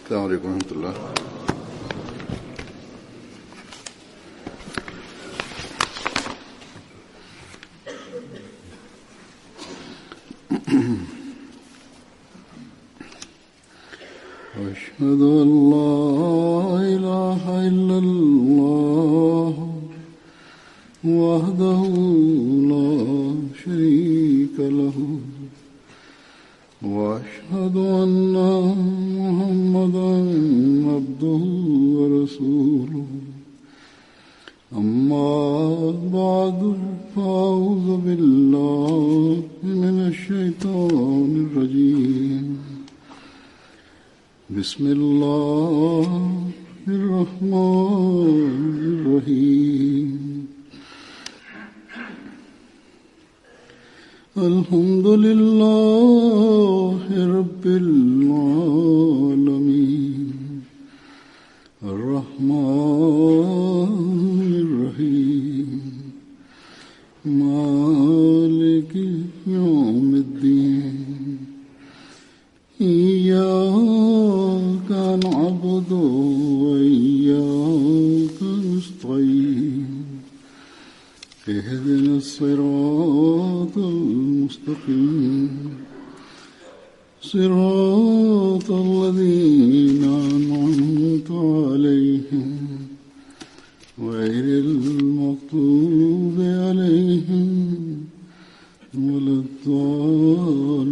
السلام عليكم ورحمة الله. أشهد أن لا إله إلا الله وحده لا شريك له وأشهد أن محمدا عبده ورسوله أما بعد فأعوذ بالله من الشيطان الرجيم بسم الله الرحمن الرحيم الحمد لله رب العالمين الرحمن الرحيم مالك يوم الدين إياك نعبد وإياك نستعين اهدنا الصراط المستقيم صراط الذين أنعمت عليهم غير المغضوب عليهم ولا الضالين.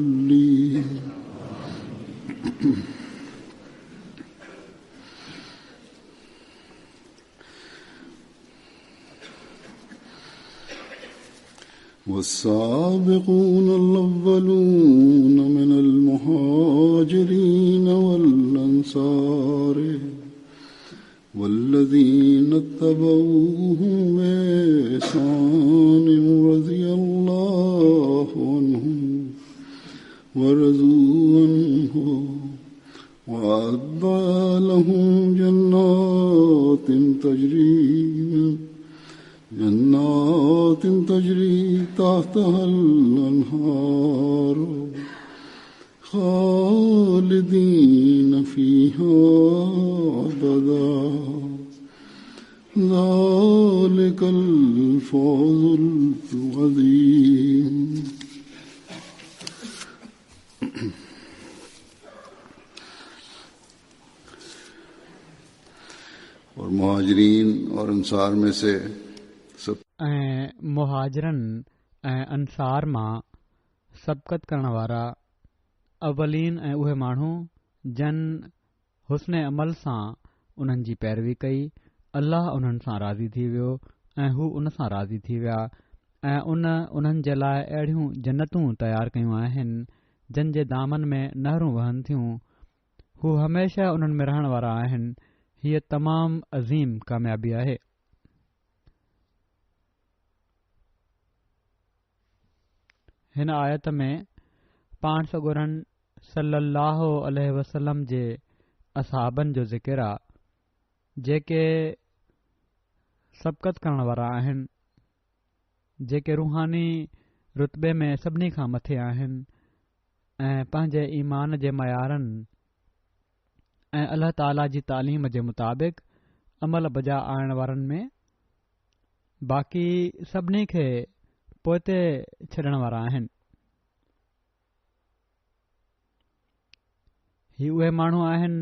والسابقون الأولون من المهاجرين والأنصار والذين اتبعوهم بإحسان رضي الله عنهم ورضوا عنه وأعد لهم جنات تجري تحتها الأنهار خالدين فيها أبدا ذلك الفوز العظيم. और मुहाजिरीन और अंसार में से सब मुहाजिरनि ऐं अंसार मां सबक़त करण वारा अवलीन ऐं उहे माण्हू जन हुस्न अमल सां उन्हनि जी पैरवी कई. अल्लाह उन्हनि सां राज़ी थी वियो ऐं हू उन सां राज़ी थी विया ऐं उन्हनि जे लाइ अहिड़ियूं जन्नतूं तयारु कयूं आहिनि जिन जे दामन में नहरूं वहनि थियूं. हू हमेशह उन्हनि में रहण वारा आहिनि. हीअ तमामु अज़ीम कामयाबी आहे. हिन आयत में पाण सॻोरनि सल्लल्लाहु अलैहि वसल्लम जे असहाबनि जो ज़िक्र आहे जेके सबक़त करण वारा आहिनि, जेके रूहानी रुतबे में सभिनी खां मथे आहिनि ऐं पंहिंजे ईमान जे मयारनि ऐं अल्लाह ताला जी तालीम जे मुताबिक़ अमल बजा आणण वारनि में बाक़ी सभिनी खे पोइते छॾण वारा आहिनि. ही उहे माण्हू आहिनि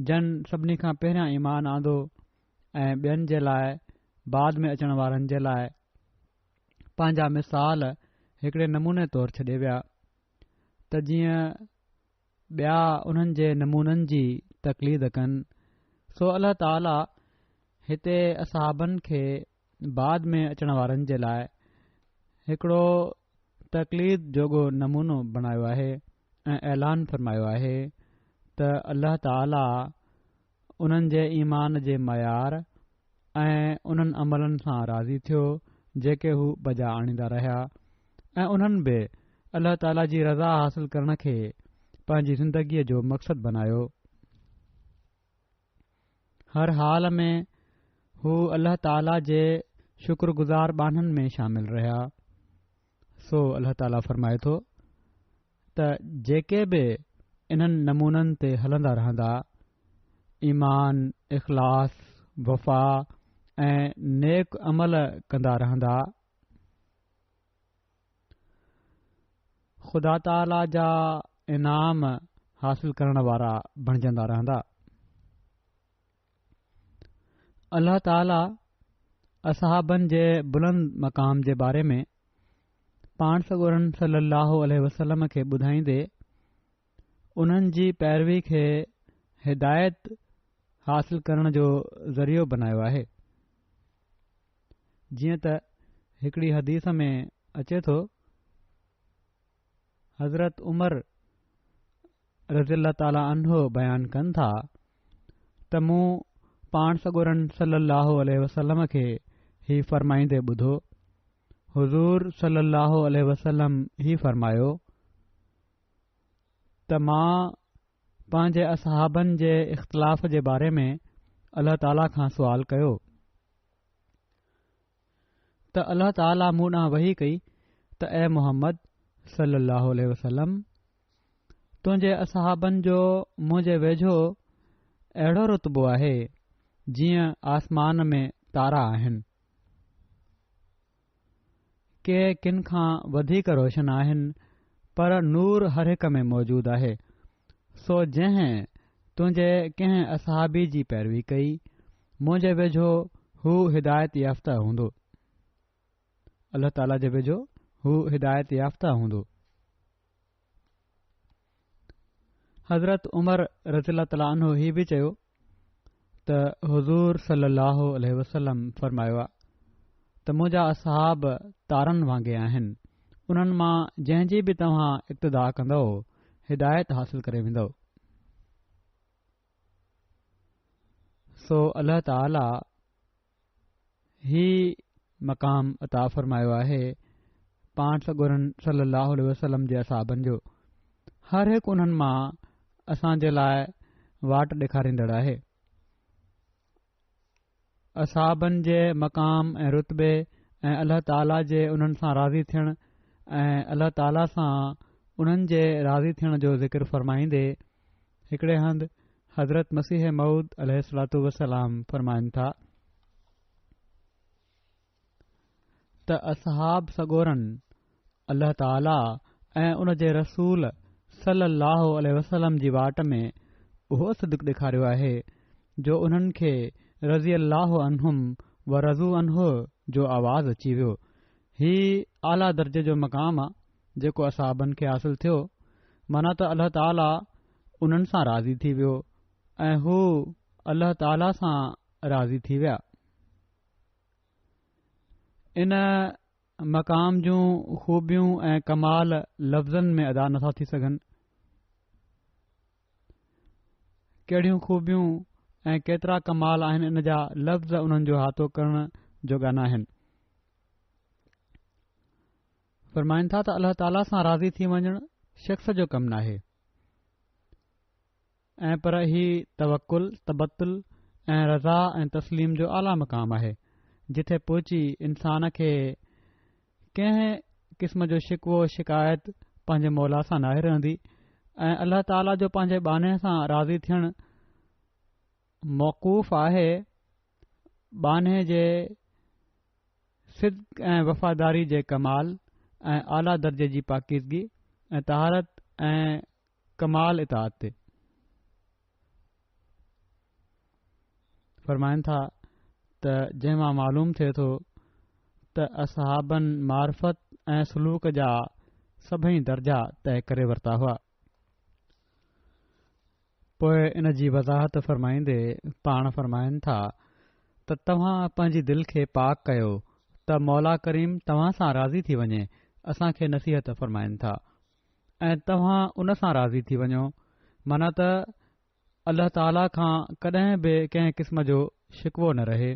जन सभिनी खां पहिरियां ईमान आंदो ऐं ॿियनि जे लाइ बाद में अचण वारनि जे लाइ पंहिंजा मिसाल हिकिड़े नमूने तौरु छॾे विया त जीअं ॿिया उन्हनि जे नमूननि जी तक़लीद कनि. सो अल्लाह ताला हिते असहाबनि खे बाद में अचण वारनि जे लाइ हिकिड़ो तक़लीद जोॻो नमूनो बणायो आहे ऐं ऐलान फ़रमायो आहे त अल्लाह ताला उन्हनि जे ईमान जे मयार ऐं उन्हनि अमलनि सां राज़ी थियो जेके हू बजा आणींदा रहिया ऐं उन्हनि बि अल्लाह ताला जी रज़ा हासिल करण खे पंहिंजी ज़िंदगीअ जो मक़सदु बनायो. हर हाल में हू अल्लाह ताला जे शुक्रगुज़ार बाननि में शामिल रहिया. सो अल्लाह ताला फरमाए थो त जेके बि इन्हनि नमूननि ते हलंदा रहंदा ईमान, इख़लास, वफ़ा ऐं नेक अमल कंदा रहंदा, ख़ुदा ताला जा इनाम हासिल करण वारा बणजंदा रहंदा। अल्लाह ताला असहाबनि जे बुलंद मक़ाम जे बारे में पाण सॻोरन सल्लल्लाहु अलैहि वसल्लम खे ॿुधाईंदे उन्हनि जी पैरवी खे हिदायत हासिल करण जो ज़रियो बनायो आहे। जीअं त हिकड़ी हदीस में अचे थो, हज़रत उमर रज़ियल्लाहु ताला अन्हो बयानु कनि था त मूं पाण सॻोरन सल्लल्लाहु अलैहि वसल्लम खे ही फ़रमाईंदे ॿुधो, हुज़ूर सल्लल्लाहु अलैहि वसल्लम ही फ़रमायो त मां पंहिंजे असहाबनि जे इख़्तिलाफ़ जे बारे में अल्लाह ताला खां सुवाल कयो त अल्लाह ताला मूं ॾांहुं वही कई त ए मुहम्मद सल्लल्लाहु अलैहि वसल्लम, तुंहिंजे असहाबनि जो मुंहिंजे वेझो अहिड़ो रुतबो आहे जीअं आसमान में तारा आहिनि, के किन खां वधीक रोशन आहिनि, पर नूर हर हिक में मौजूदु आहे। सो जंहिं तुंहिंजे कंहिं असहाबी जी पैरवी कई, मुंहिंजे वेझो हू हिदायत याफ़्ता हूंदो, अल्लाह ताला जे वेझो हू हिदायत याफ़्ता हूंदो। हज़रत उमर रज़ियल्लाहु ताला अन्हु ही बि चयो त हुज़ूर सल्लल्लाहु अलैहि वसल्लम फ़रमायो आहे त मुंहिंजा असहाब तारनि वांगुरु आहिनि, उन्हनि मां जंहिंजी बि तव्हां इक़्तिदा कंदव हिदायत हासिल करे वेंदव। सो अल्लाह ताला ही मक़ाम अता फ़रमायो आहे पाण सॻोरन सल्लल्लाहु अलैहि वसल्लम जे असहाबनि जो, हर हिकु उन्हनि मां असांजे लाइ वाट ॾेखारींदड़ आहे। असहाबनि जे मक़ाम ऐं रुतबे ऐं अल्लाह ताला जे उन्हनि सां राज़ी थियण ऐं अल्लाह ताला सां उन्हनि जे राज़ी थियण जो ज़िक्र फ़रमाईंदे हिकिड़े हंधि हज़रत मसीह मऊद अलैहिस्सलातु वसलाम फ़रमाइनि था त असहाब सॻोरन अल्लाह ताला ऐं उन जे रसूल सल्लल्लाहु अलैहि वसल्लम जी वाट में उहो सिदक़ ॾेखारियो आहे जो उन्हनि खे रज़ी अल्लाह अनहुम व रज़ू अनहु जो आवाज़ अची वियो। ही आला दर्जे जो मक़ाम आहे जेको असहाबनि खे हासिल थियो, माना त अल्लाह ताला उन्हनि सां राज़ी थी वियो ऐं हू अल्लाह ताला सां राज़ी थी विया। इन मक़ाम जूं खूबियूं ऐं कमाल लफ़्ज़नि में अदा नथा थी सघनि। कहिड़ियूं खूबियूं ऐं केतिरा कमाल आहिनि, इन जा लफ़्ज़ उन्हनि जो हाथो करण जोॻा न आहिनि। फ़रमाइनि था त अल्लाह ताला सां राज़ी थी वञणु शख़्स जो कमु नाहे, ऐं पर ही तवकुल, तबतुल ऐं रज़ा ऐं तस्लीम जो आला मक़ाम आहे, जिथे पहुची इंसान खे कंहिं क़िस्म जो शिकवो शिकायत पंहिंजे मौला सां नाहे रहंदी ऐं अल्लाह ताला जो पंहिंजे बाने सां राज़ी थियणु मौक़ूफ़ आहे बाने जे सिद्क़ ऐं वफ़ादारी जे कमाल ऐं आला दर्जे जी पाकीज़गी ऐं तहारत ऐं कमाल इताअत ते। फ़रमाइनि था त जंहिं मां मालूम थिए थो त असहाबनि मार्फत ऐं सलूक जा सभई दर्जा तइ करे वरिता हुआ। पोइ इन जी वज़ाहत फ़रमाईंदे पाण फ़रमाइनि था त तव्हां पंहिंजी दिलि खे पाक कयो त मौला करीम तव्हां सां राज़ी थी वञे। असांखे नसीहत फ़रमाइनि था ऐं तव्हां उन सां राज़ी थी वञो, माना त अल्लाह ताला खां कॾहिं बि कंहिं क़िस्म जो शिकवो न रहे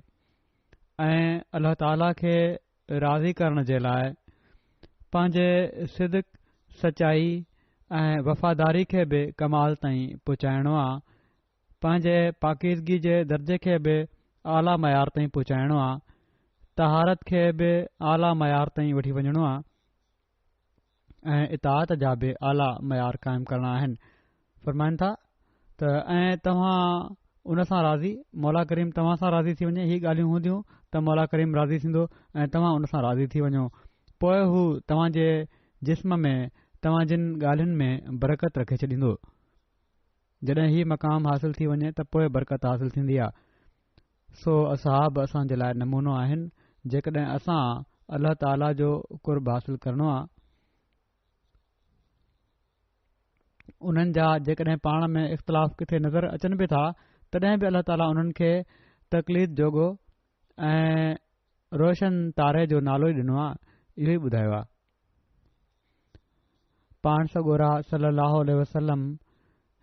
ऐं अल्लाह ताला खे राज़ी करण जे लाइ पंहिंजे सिदक, सचाई ऐं वफ़ादारी खे बि कमाल ताईं पहुचाइणो आहे, पंहिंजे पाकीज़गी जे दर्जे खे बि आला मयार ताईं पहुचाइणो आहे, तहारत खे बि आला मयार ताईं वठी वञणो आहे ऐं इताअत जा बि आला मयार क़ाइमु करणा आहिनि। फ़रमाइनि था त ऐं तव्हां उन सां राज़ी, मौला करीम तव्हां सां राज़ी थी वञे, हीअ ॻाल्हियूं हूंदियूं त मौला करीम राज़ी थींदो ऐं तव्हां उन सां राज़ी थी वञो। पोइ हू तव्हां जे जिस्म में, तव्हां जिन ॻाल्हियुनि में बरकत रखे छॾींदो। जॾहिं हीउ मक़ाम हासिल थी वञे त पोइ बरकत हासिल थींदी आहे। सो असहाब असां जे लाइ नमूनो आहिनि। जेकॾहिं असां अल्लाह ताला जो कुर्ब हासिल करणो आहे, उन्हनि जा जेकॾहिं पाण में इख़्तिलाफ़ किथे नज़र अचनि बि था, तॾहिं बि अल्लाह ताला उन्हनि खे तकलीफ़ जोॻो ऐं रोशन तारे जो नालो ई ॾिनो आहे, इहो ई ॿुधायो आहे। पाण सॻोरा सल्लल्लाहु अलैहि वसल्लम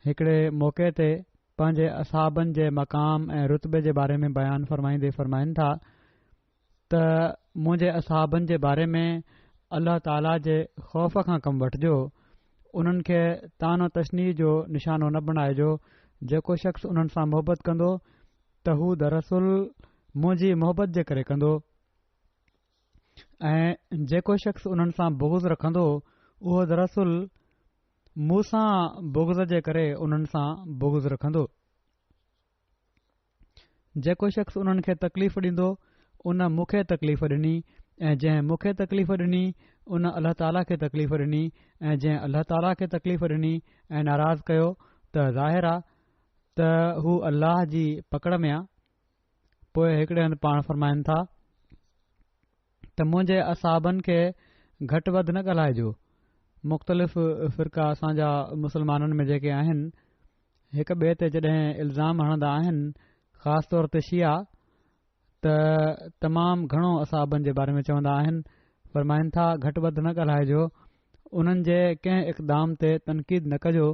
हिकिड़े मौक़े ते पंहिंजे असहाबनि जे मक़ाम ऐं रुतबे जे बारे में बयानु फ़रमाईंदे फ़रमाइनि था त मुंहिंजे असहाबनि जे बारे में अल्लाह ताला जे ख़ौफ़ खां कमु वठिजो, उन्हनि खे तानो तशनी जो निशानो न बणाइजो। जेको शख़्स उन्हनि सां मोहबत कंदो त हू दरअसल मुंहिंजी मोहबत जे करे कंदो, ऐं जेको शख़्स उन्हनि सां बुग़्ज़ रखंदो उहो दरअसल मूं सां बुग़्ज़ जे करे उन्हनि सां बुग़्ज़ रखंदो। जेको शख़्स उन्हनि खे तकलीफ़ ॾींदो उन मूंखे तकलीफ़ ॾिनी, ऐं जंहिं मूंखे तकलीफ़ ॾिनी उन अल्लाह ताला खे तकलीफ़ ॾिनी, ऐं जंहिं अल्लाह ताला खे तकलीफ़ ॾिनी ऐं नाराज़ कयो त ज़ाहिर आहे त हू अल्लाह जी पकड़ में आहे। पोइ हिकिड़े हंधि पाण फ़रमाइनि था त मुंहिंजे असहाबनि खे घटि वधि न ॻाल्हाइजो। मुख़्तलिफ़ फ़िरका असांजा मुस्लमाननि में जेके आहिनि, हिक ॿिए ते जॾहिं इल्ज़ाम हणंदा आहिनि, ख़ासि तौर ते शिया, त तमामु घणो असहाबनि जे बारे में चवंदा आहिनि। फ़रमाइनि था घटि वधि न ॻाल्हाइजो, उन्हनि जे कंहिं इक़दाम ते तनक़ीद न कजो।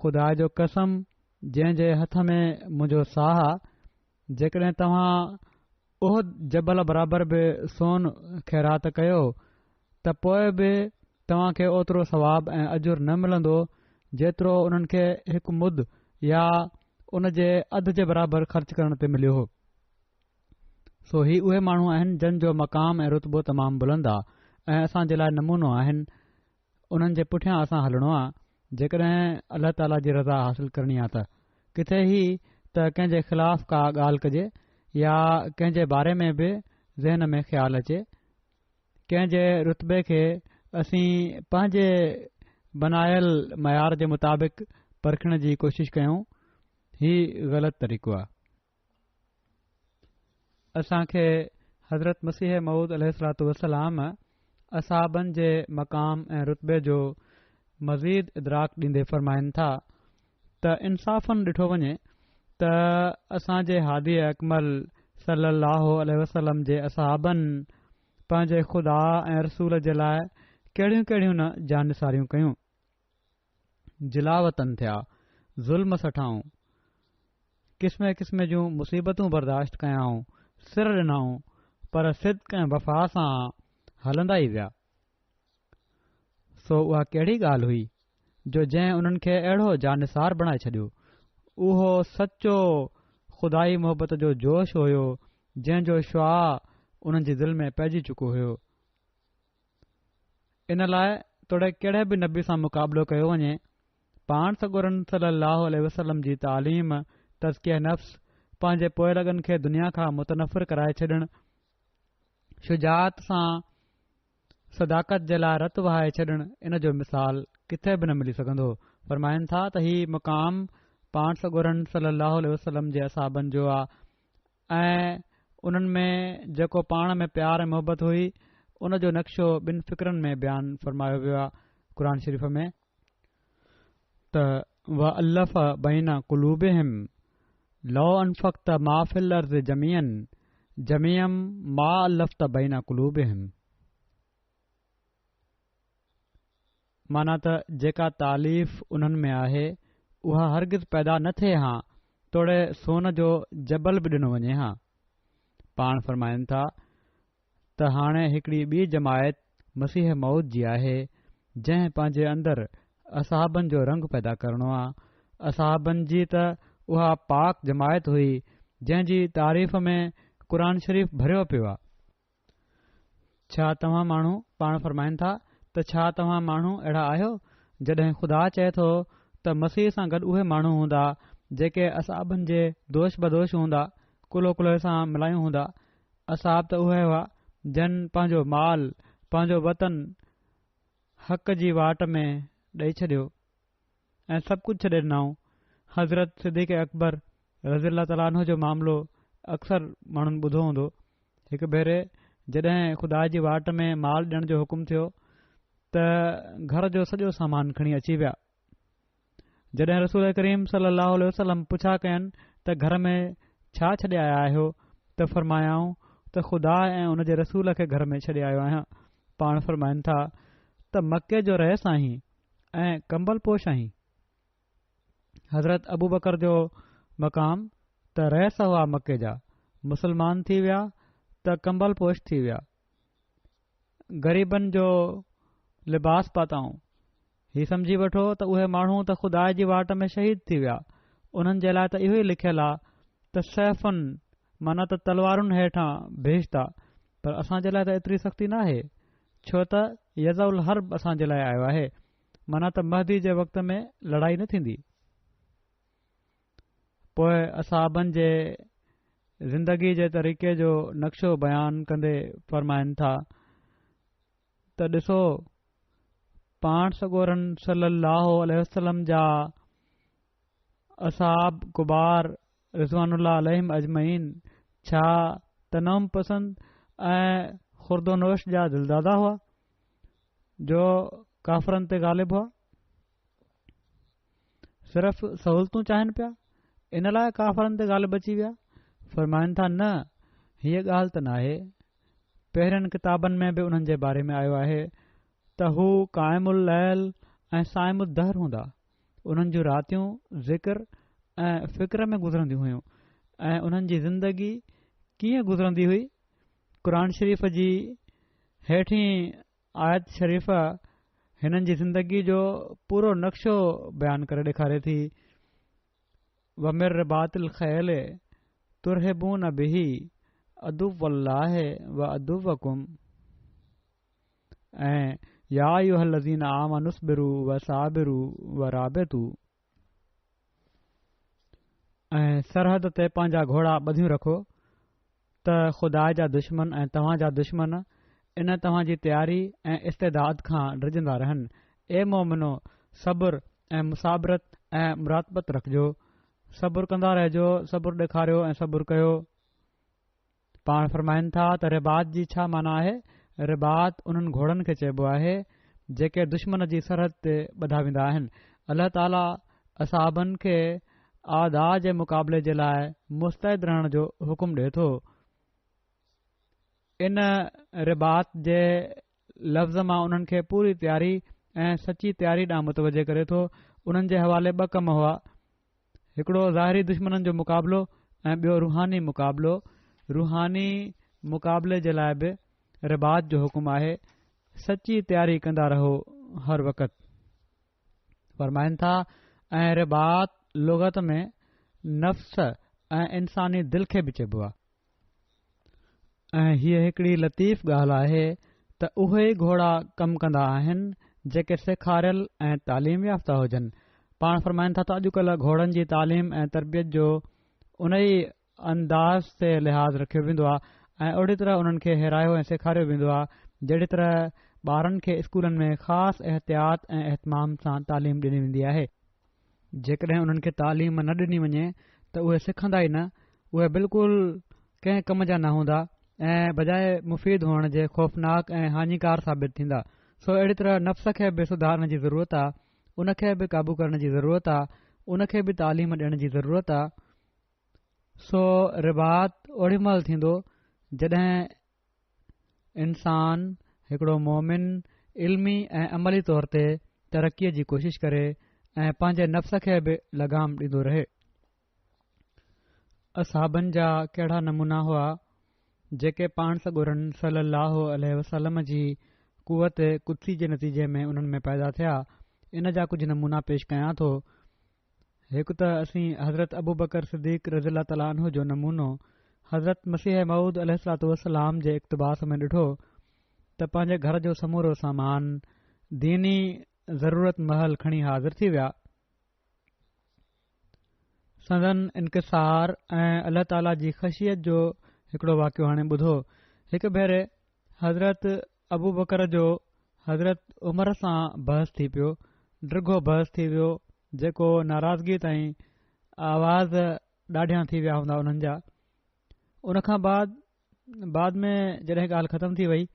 ख़ुदा जो कसम जंहिं जे हथ में मुंहिंजो साह आहे, जेकॾहिं तव्हां उहो जबल बराबरि बि सोन ख़ैरात कयो त पोइ बि तव्हां खे ओतिरो सवाब ऐं अजुर न मिलंदो जेतिरो उन्हनि खे हिकु मुद या उन जे अधु जे बराबरि ख़र्च करण ते मिलियो हो। सो ही उहे माण्हू आहिनि जन जो मक़ाम ऐं रुतबो तमामु बुलंद आहे ऐं असां जे लाइ नमूनो आहिनि। उन्हनि जे पुठियां असां हलणो आहे जेकॾहिं अल्लाह ताला जी रज़ा हासिल करणी आहे। त किथे ई त कंहिं जे ख़िलाफ़ का ॻाल्हि कजे या कंहिं जे बारे में बि ज़हन में ख़्यालु अचे, कंहिं जे रुतबे खे असीं पंहिंजे बनायल मयार जे मुताबिक़ परखण जी कोशिश कयूं, ही ग़लति तरीक़ो आहे। असांखे हज़रत मसीह मऊद अलैहिस्सलातु वस्सलाम असहाबनि जे मक़ाम ऐं रुतबे जो मज़ीद इदराक ॾींदे फ़रमाइनि था त इंसाफ़न ॾिठो वञे त असांजे हादी अकमल सल्लल्लाहु अलैहि वसल्लम जे असहाबनि पंहिंजे ख़ुदा ऐं रसूल जे लाइ कहिड़ियूं कहिड़ियूं न जानसारियूं कयूं। जिलावतन थिया, ज़ुल्म सठाऊं, क़िस्म क़िस्म जूं मुसीबतूं बर्दाश्त कयाऊं, सिर ॾिनाऊं, पर सिद्क़ ऐं वफ़ा सां हलंदा ई विया। सो उहा कहिड़ी ॻाल्हि हुई जो जंहिं उन्हनि खे अहिड़ो जानसार बणाए छॾियो। उहो सचो ख़ुदाई मोहबत जो जोश हुयो जंहिं जो शुआ उन्हनि जे दिलि में पइजी चुको हुयो। इन लाइ तोड़े कहिड़े बि नबी सां मुक़ाबिलो कयो वञे, पाण सॻोरन सल्लल्लाहु अलैहि वसल्लम जी तालीम, तज़किया नफ़्स, पंहिंजे पोइलॻनि खे दुनिया खां मुतनफ़िर कराए छॾणु, शुजात सां सदाकत जे लाइ रत वहाए छॾणु, इन जो मिसाल किथे बि न मिली सघंदो। फ़रमाइनि था त ही मुक़ाम पाण सॻोरन सल्लल्लाहु अलैहि वसल्लम जे असहाबनि जो आहे ऐं उन्हनि में जेको पाण में प्यार ऐं मोहबत हुई उन जो नक्शो ॿिनि फ़िक्रनि में बयानु फ़रमायो वियो आहे क़ुर शरीफ़ में त व अल्लफ़ बैन क़ुलूबिहिम लौ अनफ़क़्त मा फ़िल अर्ज़ि जमीअम मा अल्लफ़्त बैन क़ुलूबिहिम। माना त जेका तालीफ़ उन्हनि में आहे उहा हरगिज़ पैदा न थिए हा तोड़े सोन जो जबल बि ॾिनो वञे हा। पाण फ़रमाइनि था त हाणे हिकिड़ी ॿी जमायत मसीह मौद जी आहे जंहिं पंहिंजे अंदरि असहाबनि जो रंग पैदा करणो आहे। असहाबनि जी त उहा पाक जमायत हुई जंहिं जी तारीफ़ में क़ुर शरीफ़ भरियो पियो आहे। छा तव्हां माण्हू, पाण फ़रमाइनि था त छा तव्हां माण्हू अहिड़ा आहियो जॾहिं ख़ुदा चए थो त मसीह सां गॾु उहे माण्हू हूंदा जेके असाबनि जे दोष बदोश हूंदा, कुलो कुलो सां मिलायूं हूंदा। असाब त उहे हुआ जन पंहिंजो माल, पंहिंजो वतन हक़ जी वाट में ॾेई छॾियो ऐं सभु कुझु छॾे ॾिनऊं। हज़रत सिद्दीक़ अकबर रज़ी ताला अन्हु जो मामिलो अक्सर माण्हुनि ॿुधो हूंदो। हिकु भेरे जॾहिं खुदा जी वाट में माल ॾियण जो हुकुम थियो त घर जो सॼो सामान खणी अची विया। जॾहिं रसूल करीम सलाहु वसलम पुछा कयनि त घर में छा छॾे आया आहियो, त फ़रमायाऊं त ख़ुदा ऐं उन जे रसूल खे घर में छॾे आयो आहियां। पाण फ़रमाइनि था त मके जो रहिस आहीं ऐं कंबल पोश आहीं। हज़रत अबू बकर जो मक़ाम त रहिस हुआ मके जा, मुसलमान थी विया त कंबल पोश थी विया। ग़रीबनि जो लिबास पाताऊं। ही सम्झी वठो त उहे माण्हू त ख़ुदा जी वाट में शहीद थी विया। उन्हनि जे लाइ त इहो ई लिखियलु आहे त सैफ़न माना त तलवारुनि हेठां भेजता, पर असां जे लाइ त एतिरी सख़्ती न आहे, छो त यज़उल हर्ब असां जे लाइ आयो आहे, माना त महदी जे वक़्त में लड़ाई न थींदी। पोइ असाबनि जे ज़िंदगी जे तरीक़े जो नक्शो बयानु कंदे फ़रमाइनि था त ॾिसो, पाण सगोरन सल्लल्लाहु अलैहि वसल्लम जा असाब कुबार रिज़वानुल्लाह अलैहिम अजमईन छा तनम पसंद ऐं खुर्दोनोश जा दिलदादा हुआ जो काफ़रनि ते ग़ालिब हुआ। सिर्फ़ सहूलतूं चाहिनि पिया, इन लाइ काफ़रनि ते ग़ालिब अची विया। फ़रमाइनि था न, हीअ ॻाल्हि त नाहे। पहिरियनि किताबनि में बि उन्हनि जे बारे में आयो आहे त हू क़ाइमुल लैल ऐं साइमुद दहर हूंदा। उन्हनि जूं रातियूं ज़िक्र ऐं फ़िक्र में गुज़रंदियूं हुयूं ऐं उन्हनि जी ज़िंदगी कीअं गुज़रंदी हुई। क़ुर शरीफ़ जी हेठीं आयत शरीफ़ हिननि जी ज़िंदगी जो पूरो नक्शो बयानु करे ॾेखारे थी। वमिर बातिल ख़ैल तुरहिबून बिही अदुव्वल्लाह व अदुव्वकुम ऐं या अय्युहल्लज़ीना आमनुस्बिरु व साबिरु व राबितू। ऐं सरहद ते पंहिंजा घोड़ा ॿधियूं रखो त ख़ुदा जा दुश्मन ऐं तव्हां जा दुश्मन इन तव्हां जी तयारी ऐं इस्तेदाद खां डिॼंदा रहनि। ए मोमिनो, सब्र ऐं मुसाबरत ऐं मुरातबत रखिजो। सब्र कंदा रहिजो, सब्र ॾेखारियो ऐं सब्र कयो। पाण फ़रमाइनि था त रिबात जी छा माना आहे। रिबात उन्हनि घोड़नि खे चइबो आहे जेके दुश्मन जी सरहद ते ॿधा वेंदा आहिनि। अल्लाह ताला असाबनि खे आदा जे मुक़ाबले जे लाइ मुस्तैद रहण जो हुकुम ॾिए थो। इन रिबात जे लफ़्ज़ मां उन्हनि खे पूरी तयारी ऐं सची तयारी ॾांहुं मुतवजे करे थो। उन्हनि जे हवाले ॿ कम हुआ, हिकिड़ो ज़ाहिरी दुश्मननि जो मुक़ाबिलो ऐं ॿियो रूहानी मुक़ाबिलो। रूहानी मुक़ाबले जे लाइ बि रिबात जो हुकुम आहे। सची तयारी कंदा रहो हर वक़्त। फ़रमाइनि था ऐं रिबात लुग़त में नफ़्स ऐं इंसानी दिलि खे बि चइबो आहे। ऐं हीअ हिकिड़ी लतीफ़ ॻाल्हि आहे त उहे ई घोड़ा कमु कंदा आहिनि जेके सेखारियल ऐं तालीम याफ़्ता हुजनि। पाण फ़रमाइनि था त अॼुकल्ह घोड़नि जी तालीम ऐं तरबियत जो उन ई अंदाज़ ते लिहाज़ रखियो वेंदो आहे ऐं ओड़ी तरह उन्हनि खे हिरायो ऐं सेखारियो वेंदो आहे जहिड़ी तरह ॿारनि खे स्कूलनि में ख़ासि एहतियात ऐं एहतमाम सां तालीम ॾिनी वेंदी आहे। जेकॾहिं उन्हनि खे तालीम न ॾिनी वञे त उहे सिखंदा ई न, उहे बिल्कुलु कंहिं कम जा न हूंदा ऐं बजाए मुफ़ीद हुअण जे ख़ौफ़नाक ऐं हानिकार साबित थींदा। सो अहिड़ी तरह नफ़्स खे बि सुधारण जी ज़रूरत आहे, उन खे बि क़ाबू करण जी ज़रूरत आहे, उन खे बि तालीम ॾियण जी ज़रूरत आहे। सो रिबात ओड़ी महिल थींदो जॾहिं इंसान हिकिड़ो मोमिन इल्मी ऐं अमली तौर ते तरक़ीअ जी कोशिश करे ऐं पंहिंजे नफ़्स खे बि लगाम ॾींदो रहे। असहाबनि जा कहिड़ा नमूना हुआ जेके पाण सगोरन सल्लल्लाहु अलैहि वसल्लम जी कुवत कुदसी जे नतीजे में उन्हनि में पैदा थिया। इन जा कुझु नमूना पेश कयां थो। हिकु त असीं हज़रत अबू बकर सिद्दीक़ रज़ियल्लाहु तआला अन्हु जो नमूनो हज़रत मसीह मऊद अलैहिस्सलातु वस्सलाम जे इक़्तिबास में ॾिठो त पंहिंजे घर जो समूरो सामान दीनी ज़रूरत महल खणी हाज़िर थी विया। संदन इनकिसार ऐं अल्लाह ताला जी ख़शियत जो हिकिड़ो वाक़ियो हाणे ॿुधो। हिकु भेरे हज़रत अबू बकर जो हज़रत उमर सां बहस थी पियो, डिघो बहस थी वियो, जेको नाराज़गी ताईं आवाज़ ॾाढिया थी विया हूंदा उन्हनि जा। उनखां बाद में जॾहिं ॻाल्हि ख़तमु थी वई,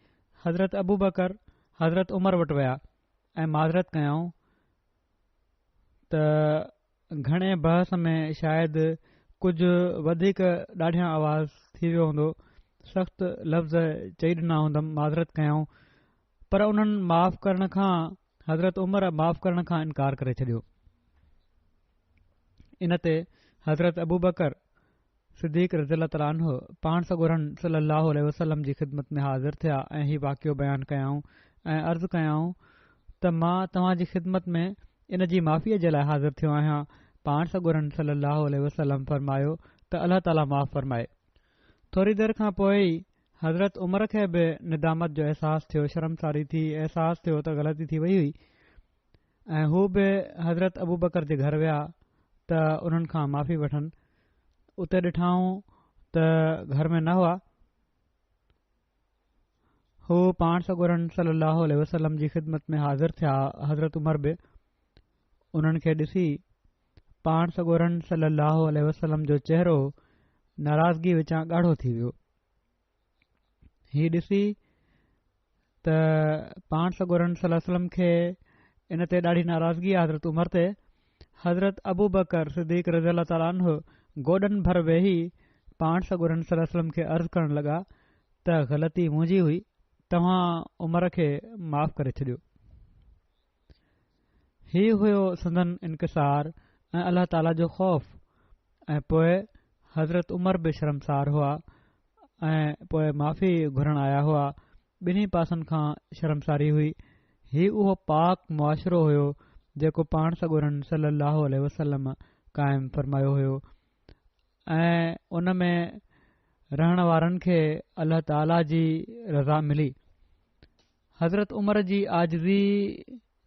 हज़रत अबू बकर हज़रत उमर वटि विया ऐं माज़रत कयाऊं त घणे बहस में शायदि कुझु वधीक ॾाढिया आवाज़ थी वियो हूंदो, सख़्तु लफ़्ज़ चई ॾिना हूंदमि, माज़रत कयाऊं, पर उन्हनि माफ़ करण खां हज़रत उमर माफ़ करण खां इनकार करे छॾियो। इन ते हज़रत अबू बकर सिद्दीक़ रज़ियल्लाहु तआला अन्हु पाण सॻोरन सल्लल्लाहु अलैहि वसल्लम जी ख़िदमत में हाज़िर थिया ऐं हीउ वाक़ियो बयानु कयाऊं ऐं अर्ज़ु कयाऊं त मां तव्हां जी ख़िदमत में इन जी माफ़ीअ जे लाइ हाज़िर थियो आहियां। पाण सॻोरन सल्लल्लाहु अलैहि वसल्लम फ़रमायो त अल्लाह ताला माफ़ फ़रमाए। थोरी देर खां पोइ ई हज़रत उमर खे बि निदामत जो अहसासु थियो, शर्मसारी थी, अहसासु थियो त ग़लती थी वई हुई ऐं हू बि हज़रत अबू बकर जे घर विया त उन्हनि खां माफ़ी वठनि। उते ॾिठाऊं त घर में न हुआ। हू पाण सॻोरन सल्लल्लाहु अलैहि वसल्लम जी ख़िदमत में हाज़िर थिया। हज़रत उमर बि उन्हनि खे ॾिसी पाण सॻोरन सल्लल्लाहु अलैहि वसल्लम जो चहिरो नाराज़गी विचां ॻाढ़ो थी वियो। हीउ ॾिसी त पाण सॻोरन सल्लल्लाहु अलैहि वसल्लम खे इन ते ॾाढी नाराज़गी आहे हज़रत उमर ते। हज़रत अबू बकर सिद्दीक़ रज़ियल्लाहु तआला अन्हु गोॾनि भर वेही पाण सॻोरन सल्लल्लाहु अलैहि वसल्लम खे अर्ज़ु करण लॻा त ग़लती मुंहिंजी हुई, तव्हां उमर खे माफ़ करे छॾियो। हीउ हुयो संदन इनकिसार ऐं अल्लाह ताला जो ख़ौफ़। ऐं पोइ हज़रत उमर बि शर्मसार हुआ ऐं पोइ माफ़ी घुरण आया हुआ। ॿिन्ही पासनि खां शर्मसारी हुई। हीउ उहो पाक मुआशिरो हुयो जेको पाण सॻोरन सल्लल्लाहु अलैहि वसल्लम क़ाइमु फ़रमायो हुयो ऐं उन में रहण वारनि खे अल्लाह ताला जी रज़ा मिली। हज़रत उमर जी आजिज़ी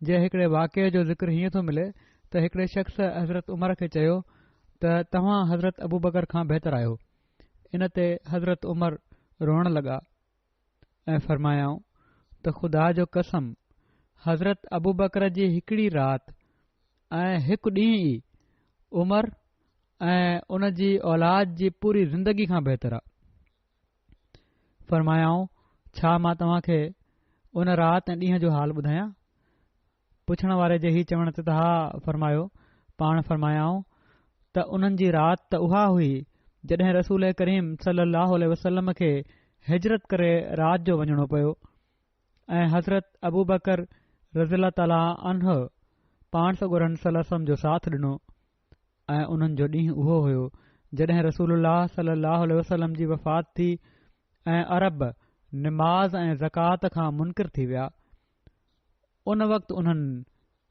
जे हिकिड़े वाक़िए जो ज़िक्र हीअं थो मिले त हिकिड़े शख़्स हज़रत उमर खे चयो त तव्हां हज़रत अबू बकर खां बहितर आहियो। इन ते हज़रत उमर रोअण लॻा ऐं फ़रमायाऊं त ख़ुदा जो कसम, हज़रत अबू बकर जी हिकिड़ी राति ऐं हिकु ॾींहुं ई उमर ऐं उन जी औलाद जी पूरी ज़िंदगी खां बहितर आहे। फ़रमायाऊं, छा मां तव्हां खे उन राति ऐं ॾींहं जो हाल ॿुधायां? पुछण वारे जे ही चवण ते त हा फ़रमायो। पाण फ़रमायाऊं त उन्हनि जी राति त उहा हुई जॾहिं रसूल करीम सल्लल्लाहु अलैहि वसल्लम खे हिजरत करे राति जो वञणो पियो ऐं हज़रत अबू बकर रज़ियल्लाहु तआला अन्हु पाण सॻोरन सल्लल्लाहु अलैहि वसल्लम जो साथ ॾिनो ऐं उन्हनि जो ॾींहुं उहो हुयो जॾहिं रसूलुल्लाह सल्लल्लाहु अलैहि वसल्लम जी वफ़ात थी ऐं अरब निमाज़ ऐं ज़कात खां मुनकिर थी विया। उन वक़्तु उन्हनि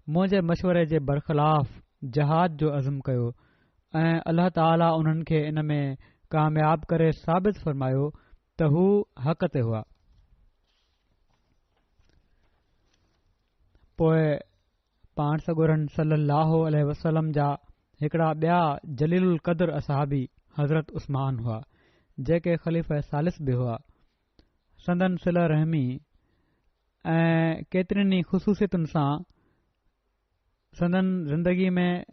मुंहिंजे मशवरे जे बरख़िलाफ़ जहाद जो अज़म कयो ऐं अल्लाह ताला उन्हनि खे इन में कामयाब करे साबित फ़रमायो त हू हक़ ते हुआ। पोइ पाण सॻोरन सल्लल्लाहु अलैहि वसल्लम जा हिकिड़ा ॿिया जलीलुल क़द्र असहाबी हज़रत उस्मान हुआ जेके ख़लीफ़ा सालिस बि हुआ। संदन सिला रहमी ऐं केतिरनि ई ख़ुसूसियतुनि सां संदन ज़िंदगी में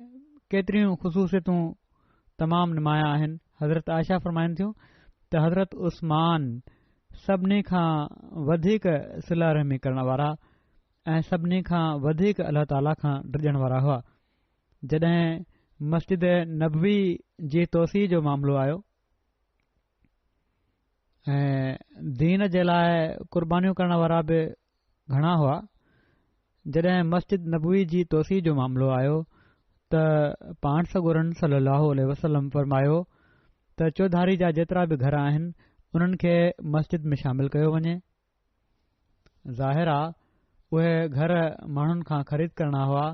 केतिरियूं ख़ुसूसियतूं तमामु नुमाया आहिनि। हज़रत आयशा फ़रमाइनि थियूं त हज़रत उस्मान सभिनी खां वधीक सिला रहमी करण वारा ऐं सभिनी खां वधीक अल्लाह ताला खां डिॼण वारा हुआ। जॾहिं मस्जिद नबवी जी तोसी जो मामिलो आयो ऐं दीन जे लाइ क़ुर्बानियूं करण वारा बि घणा हुआ, जॾहिं मस्जिद नबवी जी तोसी जो मामिलो आयो त पाण सॻोरन सल्लल्लाहु अलैहि वसल्लम फ़रमायो त चौधारी जा जेतिरा बि घर आहिनि उन्हनि खे मस्जिद में शामिल कयो वञे। ज़ाहिर आहे उहे घर माण्हुनि खां ख़रीद करणा हुआ।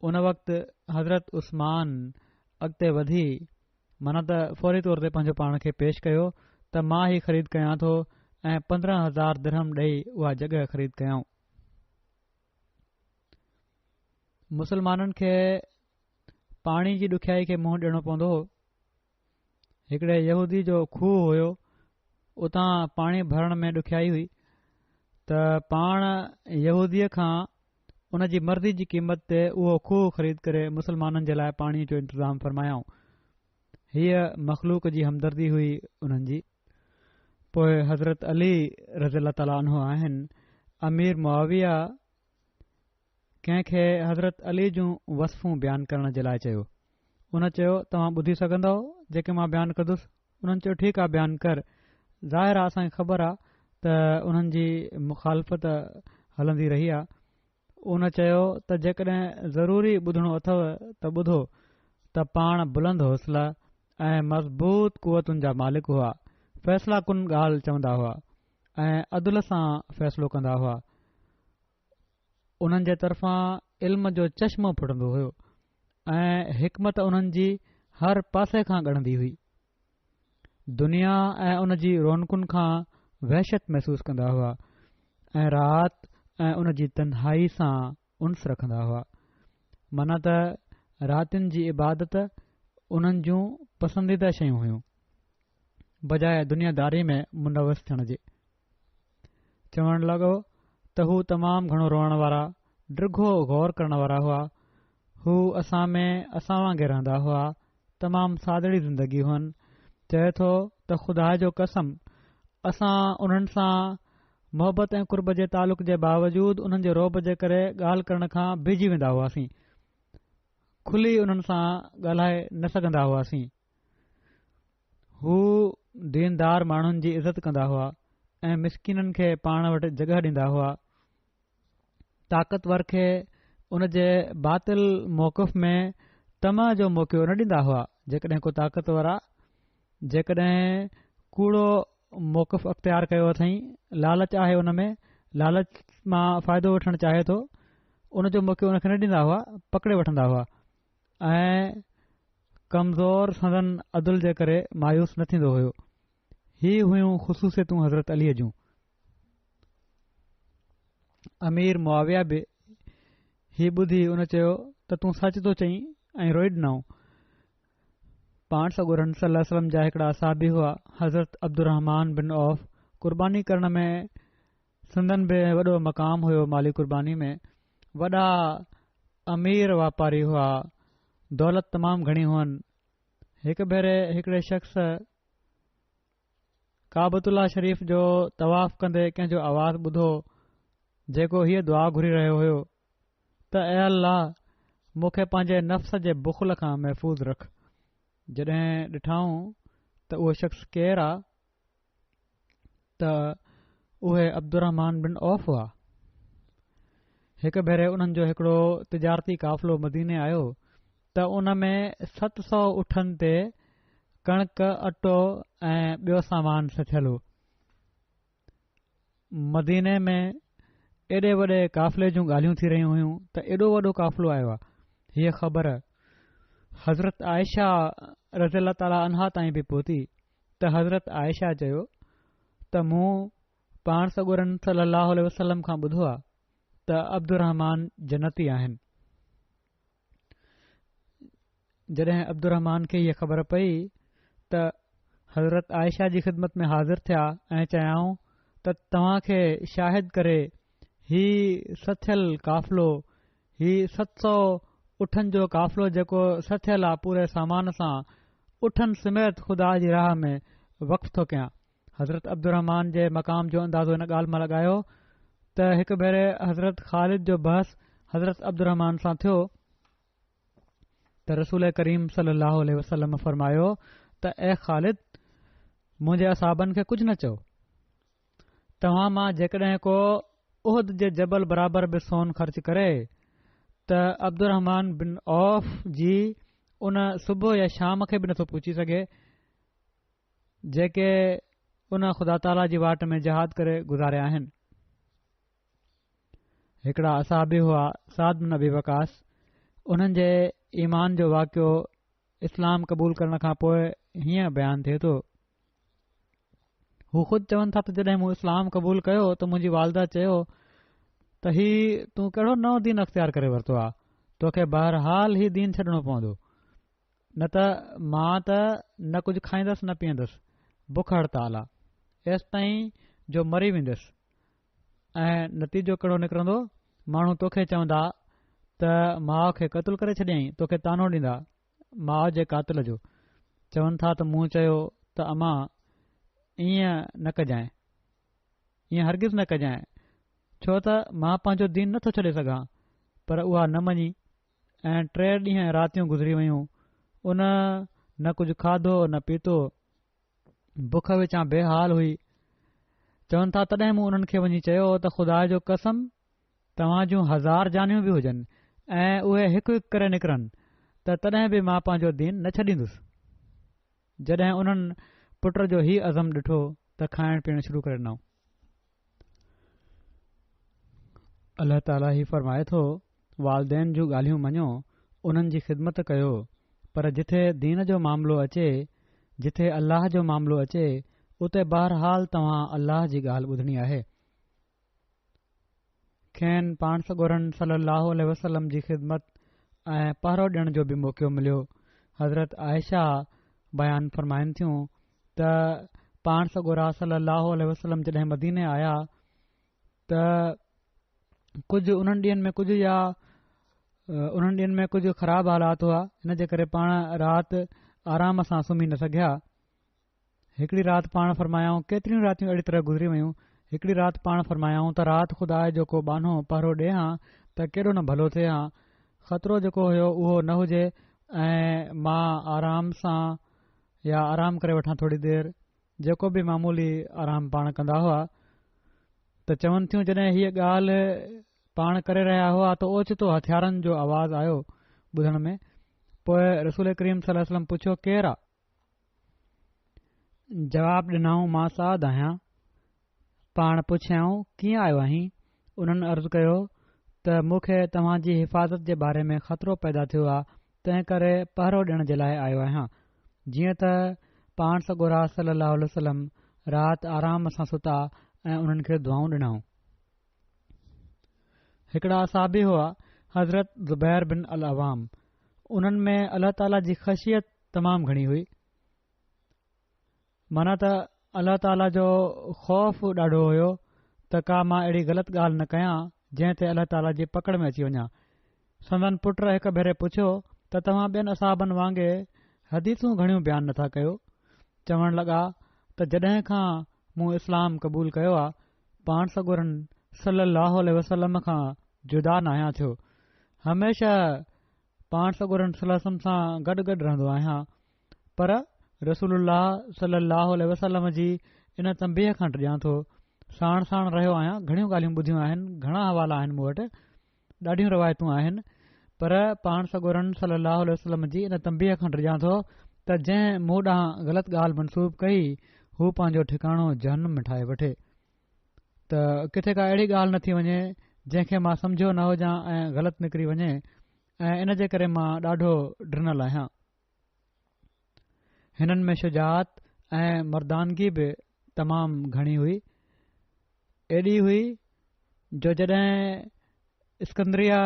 उन वक़्तु हज़रत उस्मान अॻिते वधी माना त फौरी तौर ते पंहिंजो पाण खे पेश कयो त मां ई ख़रीद कयां थो ऐं 15,000 दिरहम ॾेई उहा जॻह ख़रीद कयाऊं। मुसलमाननि खे पाणी जी ॾुखियाई खे मुंहुं ॾियणो पवंदो हो। हिकिड़े यहूदी जो खूह हुयो, उतां पाणी भरण में ॾुखियाई हुई, त पाण यहूदीअ खां उन जी मर्ज़ी जी क़ीमत ते उहो खूह ख़रीद करे मुसलमाननि जे लाइ पाणीअ जो इंतज़ाम फ़रमायाऊं। हीअ मख़लूक जी हमदर्दी हुई उन्हनि जी। पोइ हज़रत अली रज़ी ताला अन्हु आहिनि, अमीर मुआविया कंहिंखे हज़रत अली जूं वसफ़ूं बयानु करण जे लाइ चयो। उन चयो, तव्हां ॿुधी सघंदव जेके मां बयानु कंदुसि? उन्हनि चयो, ठीकु आहे, बयानु कर। ज़ाहिर आहे, असांखे ख़बर आहे त उन्हनि जी मुखालफ़त हलंदी रही आहे। उन चयो त जेकॾहिं ज़रूरी ॿुधणो अथव त ॿुधो त पाण बुलंद हौसला ऐं मज़बूत कुवतुनि जा मालिक हुआ, फ़ैसिला कुन ॻाल्हि चवंदा हुआ ऐं अदल सां फ़ैसिलो कंदा हुआ। उन्हनि जे तरफ़ां इल्म जो चश्मो फुटंदो हुयो ऐं हिकमत उन्हनि जी हर पासे खां ॻणंदी हुई। दुनिया ऐं उन जी रौनकुनि खां वहशत महसूस कंदा हुआ ऐं राति ऐं उन जी तन्हाई सां उन्स रखंदा हुआ। माना त रातिनि जी इबादत उन्हनि जूं पसंदीदा शयूं हुयूं, बजाए दुनियादारी में मुनवस थियण जे। चवण लॻो त हू तमामु घणो रोअण वारा, डिघो गौर करण वारा हुआ। हू असां में असां वांगुरु रहंदा हुआ, तमामु सादड़ी ज़िंदगी हुअनि। चए थो त ख़ुदा जो कसम, असां उन्हनि सां मोहबत ऐं कुर्ब जे तालुक़ जे बावजूद उन्हनि जे रोब जे करे ॻाल्हि करण खां बिजी वेंदा हुआसीं। खुली उन्हनि सां ॻाल्हाए न सघंदा हुआसीं। हू दीनदार माण्हुनि जी इज़त कंदा हुआ ऐं मिसकिननि खे पाण वटि जॻह ॾींदा हुआ। ताक़तवर खे उन जे बातिल मौक़िफ़ में तमा जो मौक़ो न ॾींदा हुआ। जेकॾहिं को ताक़तवर आहे, जेकॾहिं कूड़ो मौक़िफ़ अख़्तियार कयो अथई, लालच आहे उन में, लालच मां फ़ाइदो वठणु चाहे थो, उन जो मौक़ो उन खे न ॾींदा हुआ, पकड़े वठंदा हुआ ऐं कमज़ोर संदन अदल जे करे मायूस न थींदो हुयो। ही हुयूं ख़ुसूसियतूं हज़रत अलीअ जूं। अमीर मुआविया बि ही ॿुधी उन चयो त तूं सच थो चईं ऐं रोई ॾिनऊं। पाण सॻोरन सल्लल्लाहु अलैहि वसल्लम जा हिकिड़ा साहबी हुआ, हज़रत अब्दुर्रहमान बिन औफ। क़ुर्बानी करण में सिंधन बि वॾो मक़ाम हुयो। माली क़ुर्बानी में वॾा अमीर वापारी हुआ, दौलत तमामु घणी हुअनि। हिकु भेरे हिकिड़े शख़्स काबतुल्ला शरीफ़ जो तवाफ़ कंदे कंहिंजो आवाज़ ॿुधो जेको हीअ दुआ घुरी रहियो हुयो त ऐ अल्लाह, मूंखे पंहिंजे नफ़्स जे बुख़ल खां महफ़ूज़ रख। जॾहिं ॾिठाऊं त उहो शख़्स केरु आहे, त उहे अब्दुर्रहमान बिन औफ हुआ। हिकु भेरे उन्हनि जो हिकिड़ो तिजारती क़ाफ़िलो मदीने आयो त उन में 700 उठनि ते कणिक, अटो ऐं ॿियो सामान सथियलु हो। मदीने में एॾे वॾे क़ाफ़िले जूं ॻाल्हियूं थी रहियूं हुयूं त एॾो वॾो क़ाफ़िलो आयो आहे। हीअ ख़बर हज़रत आयशा रज़ी ताला अन्हा ताईं बि पहुती त हज़रत आयशा चयो त मूं पाण सॻोरन सल्लल्लाहु अलैहि वसल्लम खां ॿुधो आहे त अब्दुर्रहमान जन्नती आहिनि। जॾहिं अब्दुर्रहमान खे हीअ ख़बर पई त हज़रत आयशा जी ख़िदमत में हाज़िर थिया ऐं चयाऊं त तव्हां खे शाहिद करे ही सथियल क़ाफ़िलो, ही 700 उठनि जो क़ाफ़िलो जेको सथियल आहे पूरे सामान सां, उठनि समेत ख़ुदा जी राह में वक़्फ़ थो कयां। हज़रत अब्दुर्रहमान जे मक़ाम जो अंदाज़ो इन ॻाल्हि मां लॻायो त हिकु भेरे हज़रत ख़ालिद जो बहस हज़रत अब्दुर्रहमान सां थियो त रसूल करीम सल्लल्लाहु अलैहि वसल्लम फ़रमायो त ए ख़ालिद, मुंहिंजे असाबनि खे कुझु न चओ। तव्हां मां जेकॾहिं को उहद जे जबल बराबरि बि सोन ख़र्च करे त अब्दुर्रहमान बिन औफ जी उन सुबुह या शाम खे बि नथो पुछी सघे जेके उन ख़ुदा ताला जी वाट में जहाद करे गुज़ारिया आहिनि। हिकिड़ा असाबी हुआ, साद बिन अबी वकास। उन्हनि जे ईमान जो वाक़ियो इस्लाम क़बूल करण खां पोइ हीअं बयानु थिए थो। हू ख़ुदि चवनि था त जॾहिं मूं इस्लाम क़बूल कयो त मुंहिंजी वालदा चयो त ही तूं कहिड़ो नओं दीन अख़्तियार करे वरितो आहे, तोखे बहरहाल ही दीन छॾणो पवंदो। न त मां त न कुझु खाईंदसि न पीअंदसि, बुख हड़ताल आहे एसि ताईं जो मरी वेंदुसि। ऐं नतीजो कहिड़ो निकिरंदो, माण्हू तोखे चवंदा त माउ खे क़तलु करे छॾियईं, तोखे तानो ॾींदा माउ जे क़ातिल जो, चवनि था त मूं चयो त अमां ईअं न कजांइ, ईअं हरगिज़ न कजांइ, छो त मां पंहिंजो दीन नथो छॾे सघां। पर उहा न मञी ऐं 3 ॾींहं रातियूं गुज़री वयूं, उन न कुझु खाधो न पीतो, बुख विचां बेहाल हुई। चवनि था तॾहिं मूं उन्हनि खे वञी चयो त ख़ुदा जो कसम, तव्हां जूं 1000 जानियूं बि हुजनि ऐं उहे हिकु हिकु करे निकिरनि त तॾहिं बि मां पंहिंजो दीन न छॾींदुसि। जॾहिं उन्हनि पुट जो ही अज़म ॾिठो त खाइण पीअण शुरू करे ॾिनऊं। अल्लाह ताला ही फरमाए थो, वालदेन जूं ॻाल्हियूं मञो, उन्हनि जी ख़िदमत कयो, पर जिथे दीन जो मामिलो अचे, जिथे अल्लाह जो मामिलो अचे, उते बहरहाल तव्हां अल्लाह जी ॻाल्हि ॿुधणी आहे। खेनि पाण सॻोरनि सलाहु वसलम जी ख़िदमत ऐं पहरो ॾियण जो बि मौक़ो मिलियो। हज़रत आयशा बयानु फरमाइनि थियूं त पाण सॻोरा सलाहु वसलम जॾहिं मदीने आया त कुझु उन्हनि ॾींहनि में कुझु ख़राब हालात हुआ, हिन जे करे पाण राति आराम सां सुम्ही न सघिया। हिकिड़ी राति पाण फरमायाऊं, केतिरियूं रातियूं अहिड़ी तरह गुज़री वयूं, हिकिड़ी राति पाण फरमायाऊं त राति ख़ुदा जो को बानो पहरो ॾिए हा त केॾो न भलो थिए हा, ख़तरो जेको हुयो उहो न हुजे ऐं मां आराम सां या आराम करे वठां थोरी देरि, जेको बि मामूली आराम पाण कंदा हुआ। त चवनि थियूं जॾहिं हीअ ॻाल्हि पाण करे रहिया हुआ त ओचितो हथियारनि जो आवाज़ आयो ॿुधण में। पोइ रसूल करीम सल्लल्लाहु अलैहि वसल्लम पुछियो केरु आहे? जवाब ॾिनऊं मां साद आहियां। पाण पुछियाऊं कीअं आयो आहीं? उन्हनि अर्ज़ु कयो त मूंखे तव्हां जी हिफ़ाज़त जे बारे में ख़तरो पैदा थियो आहे, तंहिं करे पहरो ॾियण जे लाइ आयो आहियां। जीअं त पाण सॻोरा सलाहु वसलम राति आराम सां सुता ऐं उन्हनि खे दुआऊं ॾिनऊं। हिकिड़ा असाबी हुआ हज़रत ज़ुबैर बिन अल अवाम, उन्हनि में अल्लाह ताला जी ख़शियत तमामु घणी हुई, माना त अल्लाह ताला जो ख़ौफ़ ॾाढो हुयो त का मां अहिड़ी ग़लति ॻाल्हि न कयां जंहिं ते अल्लाह ताला जी पकड़ में अची वञा। संदन पुट हिकु भेरे पुछियो त तव्हां ॿियनि असाबनि वांगुरु हदीसूं घणियूं बयानु नथा कयो? चवण लॻा त जॾहिं खां मूं इस्लाम क़बूल कयो आहे, पाण सॻोरनि सलाहु वसलम खां जुदा न आहियां थियो, हमेशा पाण सॻोरनि सलम सां गॾु गॾु रहंदो आहियां। पर रसूलुल्लाह सलाहु वसलम जी इन तंबीह खां टिॼां थो, साण साण रहियो आहियां, घणियूं ॻाल्हियूं ॿुधियूं आहिनि, घणा हवाला आहिनि मूं वटि, ॾाढियूं रवायतूं आहिनि, पर पाण सॻोरनि सलाहु वसलम जी इन तंबीह खां टिॼां थो त जंहिं मूं ॾांहुं ग़लति ॻाल्हि मनसूब कई हू पंहिंजो ठिकाणो जहन्नम में ठाहे वठे। त किथे का अहिड़ी ॻाल्हि न थी वञे जंहिंखे मां सम्झियो न हुजां ऐं ग़लति निकिरी वञे, ऐं इन जे करे मां ॾाढो ॾिनल आहियां। हिननि में शुजात ऐं मर्दानगी बि तमामु घणी हुई, एॾी हुई जो जॾहिं सिकंदरिया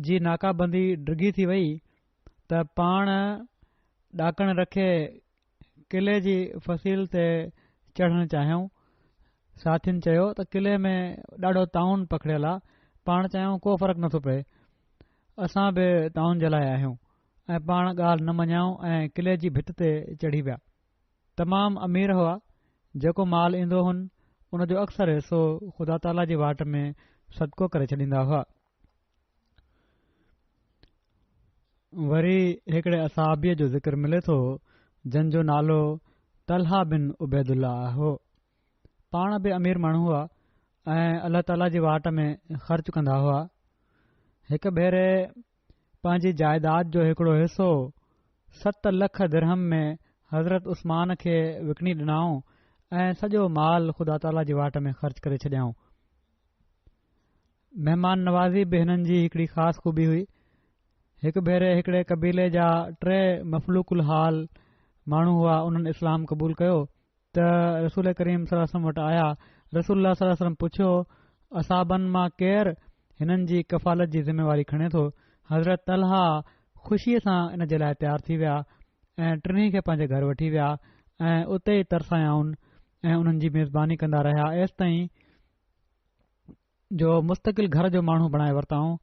जी नाकाबंदी डिघी थी वई त पाण ॾाकण रखे किले जी फसील ते चढ़णु चाहियूं। साथियुनि चयो त किले में ॾाढो ताउन पकड़ियल आहे, पाण चाहियूं को फ़र्क़ु नथो पए, असां बि ताउन जे लाइ आहियूं, ऐं पाण ॻाल्हि न मञाऊं ऐं किले जी भित ते चढ़ी विया। तमामु अमीर हुआ, जेको माल ईंदो हुन उन जो अक्सर हिसो ख़ुदा ताला जी वाट में सदको करे छॾींदा हुआ। वरी हिकिड़े असाबीअ जो ज़िक्र मिले थो जंहिंजो नालो तलहा बिन उबैदुल्ला हो। पाण बि अमीर माण्हू हुआ ऐं अल्लाह ताला जी वाट में ख़र्च कंदा हुआ। हिकु भेरे पंहिंजी जाइदाद जो हिकिड़ो हिसो 7 लख दिरहम में हज़रत उस्मान खे विकिणी ॾिनाऊं ऐं सॼो माल ख़ुदा ताला जी वाट में ख़र्च करे छॾियाऊं। महिमान नवाज़ी बि हिननि जी हिकिड़ी ख़ासि ख़ूबी हुई। हिकु भेरे हिकिड़े क़बीले जा 3 मफ़लूकुल हाल माण्हू हुआ, उन्हनि इस्लाम क़बूल कयो त रसूल करीम सल्लल्लाहु अलैहि वसल्लम वटि आया। रसूलुल्लाह सल्लल्लाहु अलैहि वसल्लम पुछियो असाबनि मां केरु हिननि जी कफ़ालत जी ज़िम्मेवारी खणे थो? हज़रत तलहा ख़ुशीअ सां इन जे लाइ तयारु थी विया ऐं टिनी खे पंहिंजे घर वठी विया ऐं उते ई तरसायाऊं ऐं उन्हनि जी मेज़बानी कंदा रहिया एसि ताईं जो मुस्तक़िल घर जो माण्हू बणाए वरिताऊं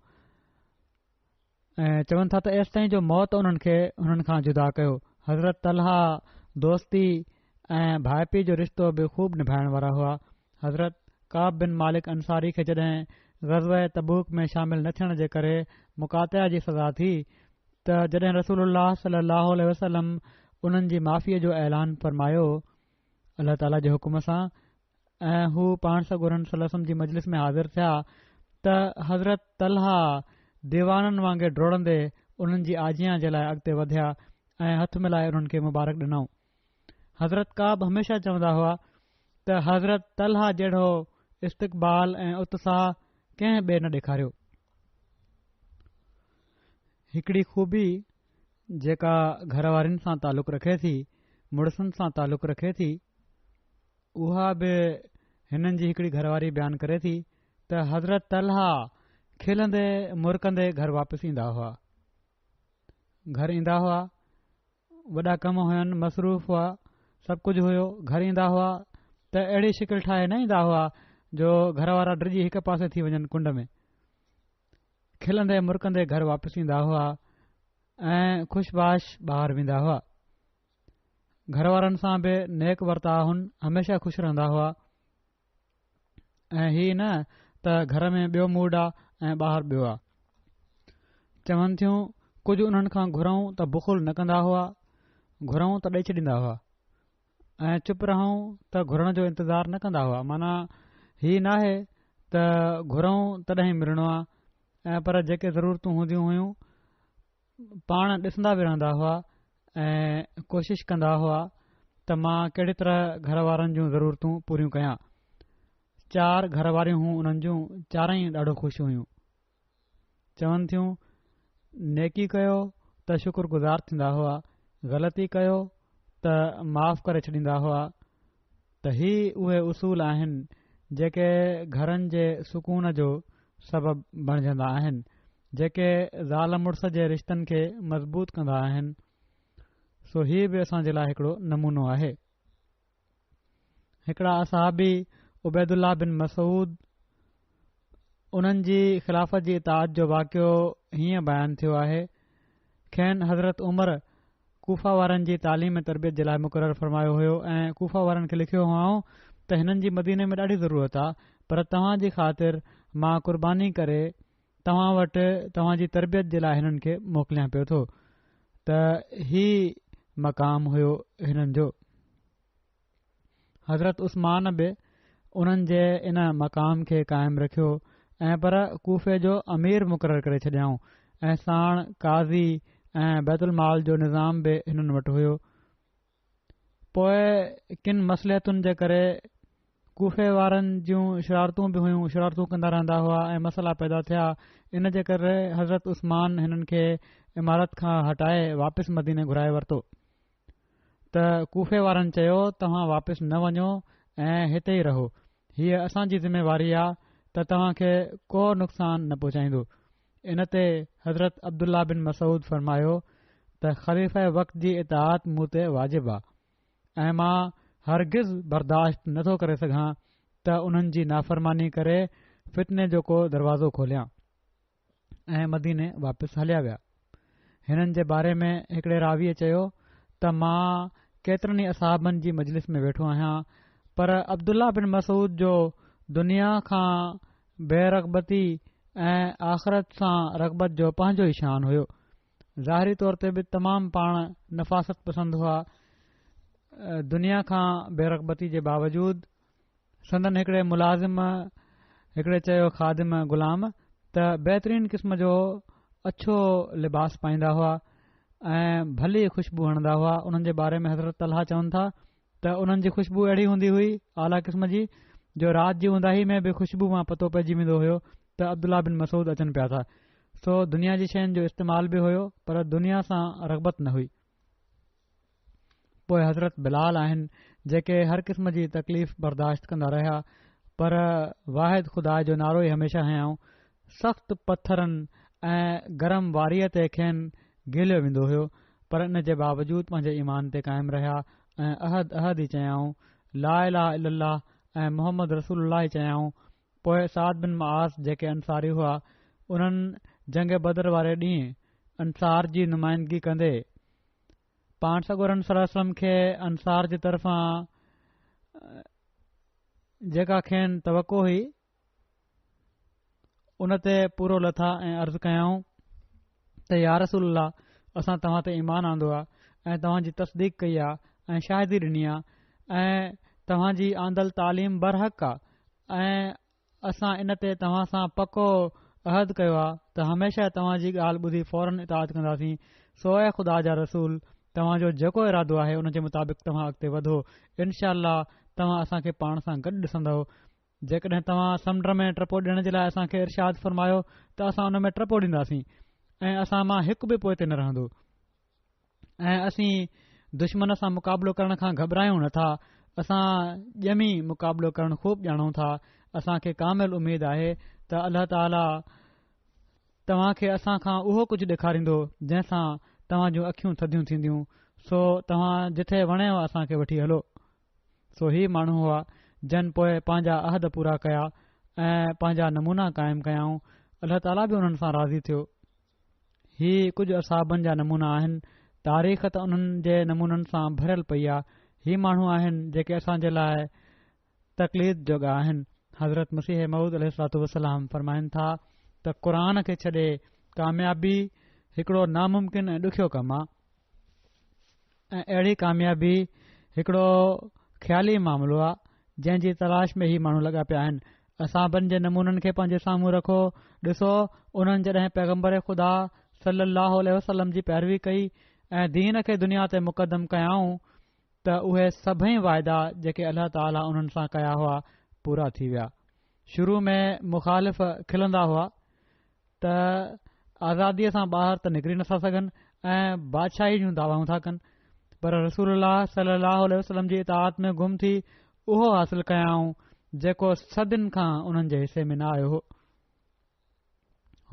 ऐं चवनि था त एसि ताईं जो मौत हुननि खां जुदा कयो। हज़रत तलहा दोस्ती ऐं भाउ पीउ जो रिश्तो बि ख़ूब निभाइण वारा हुआ। हज़रत काब बिन मालिक अंसारी खे जॾहिं ग़ज़वे तबूक में शामिल न थियण जे करे मुकातिया जी सज़ा थी त जॾहिं रसूलुल्लाह सल्लल्लाहु अलैहि वसल्लम उन्हनि जी माफ़ीअ जो ऐलान फ़रमायो अल्लाह ताला जे हुकुम सां ऐं हू पाण सॻोरन सलम जी मजलिस में हाज़िर थिया त हज़रत तलहा दीवाननि वांगुरु डोड़ंदे उन्हनि जी आजियां जे लाइ अॻिते वधिया ऐं हथ मिलाए उन्हनि खे मुबारक ॾिनऊं। हज़रत काब हमेशा चवंदा हुआ त हज़रत तलहा जहिड़ो इस्तक़बाल ऐं उत्साह कंहिं ॿिए न ॾेखारियो। हिकिड़ी खूबी जेका घर वारनि सां तालुक़ु रखे थी, मुड़ुसनि सां तालुक़ु रखे थी, उहा बि हिननि जी हिकिड़ी घरवारी बयानु करे थी त हज़रत तलहा खिलंदे मुरकंदे घर वापसि ईंदा हुआ। घर ईंदा हुआ, वॾा कम हुयनि, मसरूफ़ हुआ, सभु कुझु हुयो। घर ईंदा हुआ त अहिड़ी शिकिल ठाहे न ईंदा हुआ जो घर वारा डिॼी हिकु पासे थी वञनि कुंड में। खिलंदे मुरकंदे घर वापसि ईंदा हुआ ऐं ख़ुशबाश ॿाहिरि वेंदा हुआ। घर वारनि सां बि नेक वर्ताहुनि, हमेशा खु़शि रहंदा हुआ ऐं हीअ न त घर में ॿियो मूड आहे ऐं ॿाहिरि ॿियो आहे। चवनि थियूं कुझु उन्हनि खां घुरूं त बुख़ुल न कंदा हुआ, घुरूं त ॾेई छॾींदा हुआ ऐं चुप रहूं त घुरण जो इंतज़ारु न कंदा हुआ। माना हीअ नाहे त घुरूं तॾहिं मिलणो आहे ऐं पर जेके ज़रूरतूं हूंदियूं हुयूं पाण ॾिसंदा बि रहंदा हुआ ऐं कोशिशि कंदा हुआ त मां कहिड़ी तरह घर वारनि जूं ज़रूरतूं पूरियूं कयां। 4 घर वारियूं हुयूं, उन्हनि जूं चारई ॾाढो ख़ुशि हुयूं। चवनि थियूं नेकी कयो त शुक्रगुज़ार थींदा हुआ, ग़लती कयो त माफ़ करे छॾींदा हुआ। त ही उहे उसूल आहिनि जेके घरनि जे सुकून जो सबबु बणजंदा आहिनि, जेके ज़ाल मुड़ुस जे रिश्तनि खे मज़बूत कंदा आहिनि। सो हीअ बि असांजे लाइ हिकिड़ो नमूनो आहे। हिकिड़ा असहाबी उबैदुल्लाह बिन मसूद, उन्हनि जी ख़िलाफ़त जी इताअत जो वाक़ियो हीअं बयानु थियो आहे। खेनि हज़रत उमर कूफा वारनि जी तालीम ऐं तरबियत जे लाइ मुक़ररु फ़रमायो हुयो ऐं कूफा वारनि खे लिखियो हुआऊं त हिननि जी मदीने में ॾाढी ज़रूरत आहे, पर तव्हां जी ख़ातिर मां क़ुर्बानी करे तव्हां वटि तव्हां जी तरबियत जे लाइ हिननि खे मोकिलियां पियो थो। त ही मक़ाम हुयो हिननि जो। हज़रत उस्मान बि उन्हनि जे इन मक़ाम खे क़ाइमु रखियो ऐं पर कूफ़े जो अमीर मुक़ररु करे छॾियाऊं ऐं साण काज़ी ऐं बैतुल माल जो निज़ाम बि हिननि वटि हुयो। पोइ किन मसलिहतुनि जे करे कूफ़े वारनि जूं शरारतूं बि हुयूं, शरारतूं कंदा रहंदा हुआ ऐं मसइला पैदा थिया। इन जे करे हज़रत उस्मान हिननि खे इमारत खां हटाए वापसि मदीने घुराए वरितो। त कूफ़े वारनि चयो तव्हां वापसि न वञो ऐं हिते ई रहो, हीअ असांजी ज़िम्मेवारी आहे त तव्हां खे को नुक़सान न पहुचाईंदो। इन ते हज़रत अब्दुल्ला बिन मसूद फ़रमायो त ख़लीफ़े वक़्त जी इताअत मूं ते वाजिबु आहे ऐं मां हरगिज़ बर्दाश्त नथो करे सघां त उन्हनि जी नाफ़रमानी करे फितने जो को दरवाज़ो खोलियां ऐं मदीने वापसि हलिया विया। हिननि जे बारे में हिकिड़े रावीअ चयो त मां केतिरनि ई असहाबनि जी मजलिस में वेठो आहियां, पर अब्दुल्ला बिन मसूद जो दुनिया खां बेरग़बती ऐं आख़िरत सां रग़बत जो पंहिंजो ई शान हुयो। ज़ाहिरी तौर ते बि तमामु पाण नफ़ासत पसंदि हुआ। दुनिया खां बेरग़बती जे बावजूद संदन हिकिड़े मुलाज़िम हिकिड़े चयो ख़ादिम ग़ुलाम त बहितरीन क़िस्म जो अछो लिबास पाईंदा हुआ ऐं भली ख़ुशबू हणंदा हुआ। उन्हनि जे बारे में हज़रत तलहा चवनि था त उन्हनि जी ख़ुशबू अहिड़ी हूंदी हुई आला क़िस्म जी जो राति जी ऊंदाही में बि ख़ुशबू मां पतो पइजी वेंदो हुयो त अब्दुल्ला बिन मसूद अचनि पिया था। सो दुनिया जी शयुनि जो इस्तेमाल बि हुयो पर दुनिया सां रग़बत न हुई। पोइ हज़रत बिलाल आहिनि जेके हर क़िस्म जी तकलीफ़ बर्दाश्त कंदा रहिया पर वाहिद ख़ुदा जो नारो ई हमेशा हयाऊं। सख़्त पत्थरनि ऐं गरम वारीअ ते खेनि गिलियो वेंदो हुयो पर इन जे बावजूद पंहिंजे ईमान ते क़ाइमु रहिया ऐं अहद ई चयाऊं, ला इलाहा इल्लल्लाह ऐं मोहम्मद रसूलुल्लाह ई चयाऊं। पोइ साद बिन मुआज़ जेके अंसारी हुआ, उन्हनि जंग बदर वारे ॾींहुं अंसार जी नुमाइंदगी कंदे पाण सॻोरन सल्लल्लाहु अलैहि वसल्लम खे अंसार जी तरफ़ां जेका खेनि तवको हुई उन ते पूरो लथा ऐं अर्ज़ु कयाऊं त या रसूलल्लाह, असां तव्हां ते ईमान आंदो आहे ऐं तव्हांजी तस्दीक कई आहे ऐं शाहिदी ॾिनी आहे ऐं तव्हांजी आंदल तालीम बरहक़ आहे ऐं असां इन ते तव्हां सां पको अहद कयो आहे त हमेशह तव्हांजी ॻाल्हि ॿुधी फौरन इताद कंदासीं। सोए ख़ुदा जा रसूल, तव्हांजो जेको इरादो आहे उन जे मुताबिक़ तव्हां अॻिते वधो। इनशा तव्हां असां खे पाण सां गॾु ॾिसंदव। जेकॾहिं तव्हां समुंड में टपो ॾियण जे लाइ असां खे इरशाद फ़रमायो त असां उन में टपो ॾींदासीं ऐं असां मां हिकु बि पोइ ते न रहंदो ऐं असीं दुश्मन सां मुक़ाबिलो करण खां घबरायूं नथा। असां ॼमी मुक़ाबिलो करणु ख़ूब ॼाणूं था। असां खे कामिल उमेद आहे त अल्लाह ताला तव्हां खे असां खां उहो कुझु ॾेखारींदो जंहिंसां तव्हां जूं अखियूं थधियूं थींदियूं। सो तव्हां जिथे वणेव असां खे वठी हलो। सो ही माण्हू हुआ जन पोइ पंहिंजा अहद पूरा कया ऐं पंहिंजा नमूना क़ाइमु कयाऊं। अल्लाह ताला बि उन्हनि सां राज़ी थियो। ही कुझु असाबनि जा नमूना आहिनि। तारीख़ त उन्हनि जे नमूननि सां भरियल पई आहे। ही माण्हू आहिनि जेके असां जे लाइ तकलीफ़ जोगा आहिनि। हज़रत मसीह मऊद अलैहिस्सलातु वस्सलाम फरमाइनि था त क़ुर खे छॾे कामयाबी हिकिड़ो नामुमकिन ऐं ॾुखियो कमु आहे ऐं अहिड़ी कामयाबी हिकिड़ो ख़्याली मामिलो आहे जंहिं जी तलाश में ही माण्हू लॻा पिया आहिनि। असाबनि जे नमूननि खे पंहिंजे साम्हूं रखो। ॾिसो, उन्हनि जॾहिं पैगम्बर ख़ुदा सल्लल्लाहु अलैहि वसल्लम जी पैरवी कई ऐं दीन खे दुनिया ते मुक़दम कयाऊं त उहे सभई वाइदा जेके अल्लाह ताला उन्हनि सां कया हुआ पूरा थी विया। शुरू में मुख़ालिफ़ खिलंदा हुआ त आज़ादीअ सां ॿाहिरि त निकिरी नथा सघनि ऐं बादशाही जूं दावाऊं था कनि, पर रसूलुल्लाह सल्लल्लाहु अलैहि वसल्लम जी इताअत में गुम थी उहो हासिल कयाऊं जेको सदियुनि खां उन्हनि जे हिसे में न आयो हो।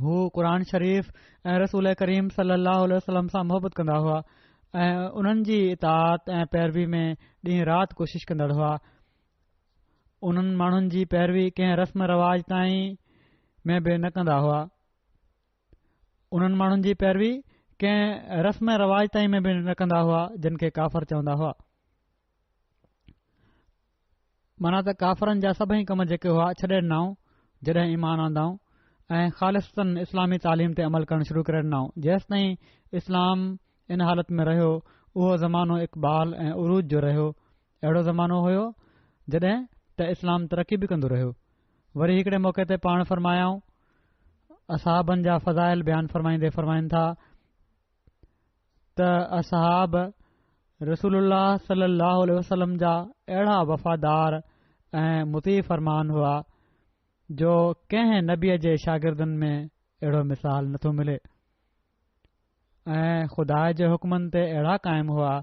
हू क़ुर शरीफ़ ऐं रसूल करीम सल्लल्लाहु अलैहि वसल्लम सां मोहबत कंदा हुआ ऐं उन्हनि जी इताअत ऐं पैरवी में ॾींहुं राति कोशिश कंदड़ हुआ। उन्हनि माण्हुनि जी पैरवी कंहिं रस्म रवाज ताईं में बि न कंदा हुआ। उन्हनि माण्हुनि जी पैरवी कंहिं रस्म रवाज ताईं में बि न कंदा हुआ जिन खे काफ़र चवंदा हुआ। माना त काफ़रनि जा सभई कम जेके हुआ छॾे ॾिनाऊं जॾहिं ईमान आंदाऊं ऐं ख़ालिस्तनि इस्लामी तालीम ते अमल करणु शुरू करे ॾिनाऊं। जेसि ताईं इस्लाम इन हालत में रहियो उहो ज़मानो इक़बाल ऐं उरूज जो रहियो। अहिड़ो ज़मानो हुयो जॾहिं त इस्लाम तरक़ी बि कंदो रहियो। वरी हिकिड़े मौक़े ते पाण फ़रमायाऊं, असहाबनि जा फ़ज़ाइल बयानु फ़रमाईंदे फ़रमाइनि था त असहाब रसूलुल्लाह सल्लल्लाहु अलैहि वसल्लम जा अहिड़ा वफ़ादार ऐं मुती फ़रमान हुआ जो कंहिं नबीअ जे शागिर्दनि में अहिड़ो मिसाल नथो मिले ऐं ख़ुदा जे हुकमनि ते अहिड़ा क़ाइमु हुआ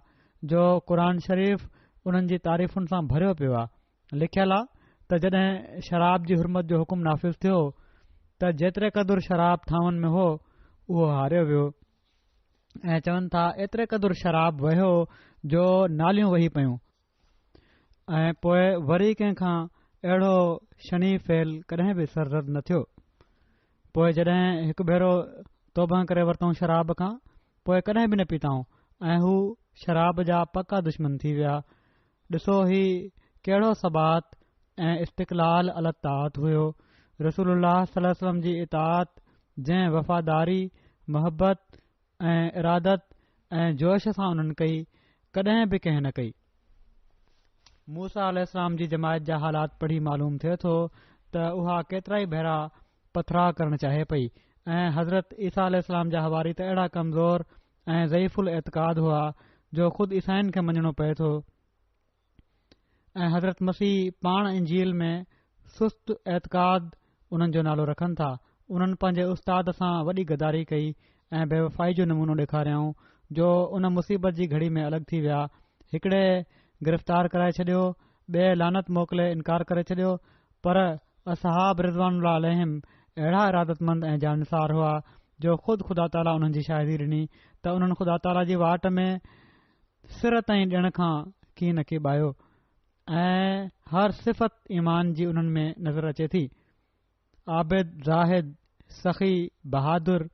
जो क़ुर शरीफ़ उन्हनि जी तारीफ़ुनि सां भरियो पियो आहे। लिखियलु आहे त जॾहिं शराब जी हुरमत जो हुकुम नाफ़िज़ थियो त जेतिरे क़दुरु शराब थांवनि में हो उहो हारियो वियो ऐं चवनि था एतिरे क़दुरु शराब वहियो जो नालियूं वही पयूं ऐं पोइ वरी कंहिंखां अहिड़ो शनी फेल कॾहिं बि सरज़द न थियो। पोइ जॾहिं हिकु भेरो तौबा करे वरितऊं शराब खां पोइ कॾहिं बि न पीताऊं ऐं हू शराब जा पका दुश्मन थी विया। ॾिसो ही कहिड़ो सबात ऐं इस्तिक़लाल अलतात हुयो। रसूलुल्लाह सल्लल्लाहु अलैहि वसल्लम जी इताअत जंहिं वफ़ादारी मोहबत ऐं इरादत ऐं जोश सां उन्हनि कई कॾहिं बि कंहिं न कई। मूसा अलैहिस्सलाम जी जमायत जा हालात पढ़ी मालूम थिए थो त उहा केतिरा ई भेरा पथरा करणु चाहे पई ऐं हज़रत ईसा अलैहिस्सलाम जा हवारी त अहिड़ा कमज़ोर ऐं ज़ईफ़ुल एतिक़ाद हुआ जो ख़ुदि ईसाइनि खे मञणो पए थो ऐं हज़रत मसीह पाण इंजील में सुस्त एतिक़ाद उन्हनि जो नालो रखनि था। उन्हनि पंहिंजे उस्ताद सां वॾी गदारी कई ऐं बेवफ़ाई जो नमूनो ॾेखारियाऊं जो उन मुसीबत जी घड़ी में अलॻि थी विया। हिकिड़े गिरफ़्तार कराए छॾियो, ॿिए लानत मोकिले इनकार करे छॾियो, पर असहाब रिज़वानुल्लाह अलैहिम अहिड़ा इरादतमंद ऐं जानसार हुआ जो ख़ुदि ख़ुदा ताला उन्हनि जी शाहिदी ॾिनी त उन्हनि ख़ुदा ताला जी वाट में सिर ताईं ॾियण खां कीअं न किबायो ऐं हर सिफ़त ईमान जी उन्हनि में नज़र अचे थी। आबिद, ज़ाहिद, सख़ी, बहादुर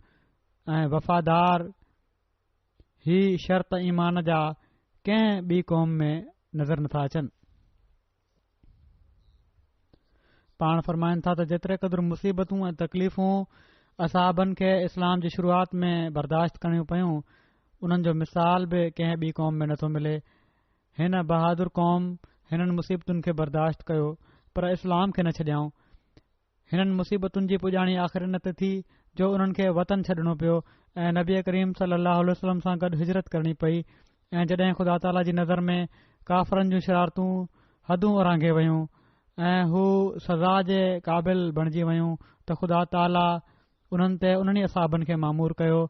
ऐं वफ़ादार ही शर्त ईमान जा कंहिं ॿी क़ौम में नज़र नथा अचनि। पाण फरमाइनि था त जेतिरे क़दुरु मुसीबतूं ऐं तकलीफ़ूं असहाबनि खे इस्लाम जी शुरूआत में बर्दाश्त करणियूं पयूं, उन्हनि जो मिसाल बि कंहिं ॿी क़ौम में नथो मिले। हिन बहादुर क़ौम हिननि मुसीबतुनि खे बर्दाश्त कयो पर इस्लाम खे न छॾियाऊं। हिननि मुसीबतुनि जी पुॼाणी आख़िर इन ते थी जो उन्हनि खे वतन छॾणो पियो ऐं नबी करीम सल्लल्लाहु अलैहि वसल्लम सां गॾु हिजरत करणी पई। ऐं जॾहिं ख़ुदा ताला जी नज़र में काफ़रनि जूं शरारतूं हदूं उरांघे वयूं ऐं हू सज़ा जे क़ाबिल बणिजी वयूं त ख़ुदा ताला उन्हनि ते उन्हनि असहाबनि खे मामूर कयो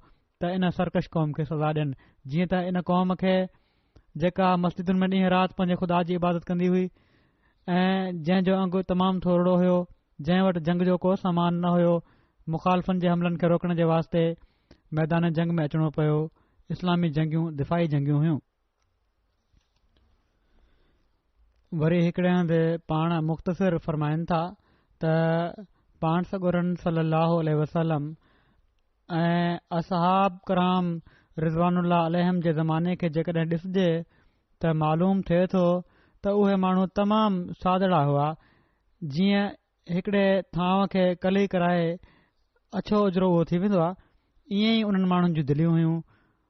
त इन सरकश क़ौम खे सज़ा ॾियनि। जीअं त इन क़ौम खे जेका मस्जिदुनि में ॾींहुं राति पंहिंजे ख़ुदा जी इबादत कंदी हुई ऐं जंहिंजो अंगु तमामु थोरो हुयो, जंहिं वटि जंग जो को सामान न हुयो, मुख़ालिफ़नि जे हमलनि खे रोकण जे वास्ते मैदान जंग में अचणो पियो। इस्लामी जंगियूं दिफ़ाई जंगियूं हुयूं। वरी हिकिड़े हंधि पाण मुख़्तसिर फ़रमाइनि था त पाण सॻोरन सल्लल्लाहु अलैहि वसल्लम ऐं असहाब कराम रिज़वानुल्लाह अलैहिम जे ज़माने खे जेकॾहिं ॾिसजे त मालूम थिए थो त उहे माण्हू तमामु सादड़ा हुआ। जीअं हिकिड़े थांव खे कली कराए अछो उजरो उहो थी वेंदो आहे, ईअं ई उन्हनि माण्हुनि जूं दिलियूं हुयूं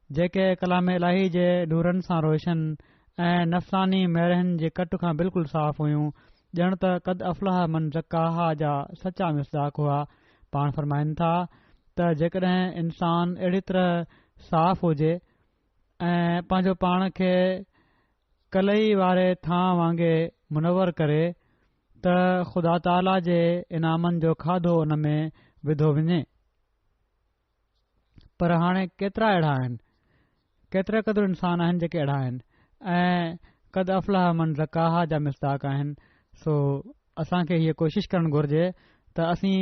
जेके कलाम इलाही जे नूरनि सां रोशन ऐं नफ़सानी महरनि जे कट खां बिल्कुलु साफ़ हुयूं। ॼण त कद अफ़लाह मन ज़क्काहा जा सचा मिसदाक हुआ। पाण फरमाइनि था त जेकॾहिं इंसान अहिड़ी तरह साफ़ हुजे ऐं पंहिंजो पाण खे कलई वारे थां वांगुरु मुनवर करे त ख़ुदा ताला जे इनामनि जो खाधो उन में विधो वञे। पर हाणे केतिरा अहिड़ा आहिनि, केतिरे क़दुरु इंसान आहिनि जेके अहिड़ा आहिनि ऐं कद अफ़लाह मन ज़क्काहा जा मिसदाक आहिनि। सो असांखे हीअ कोशिशि करणु घुर्जे त असीं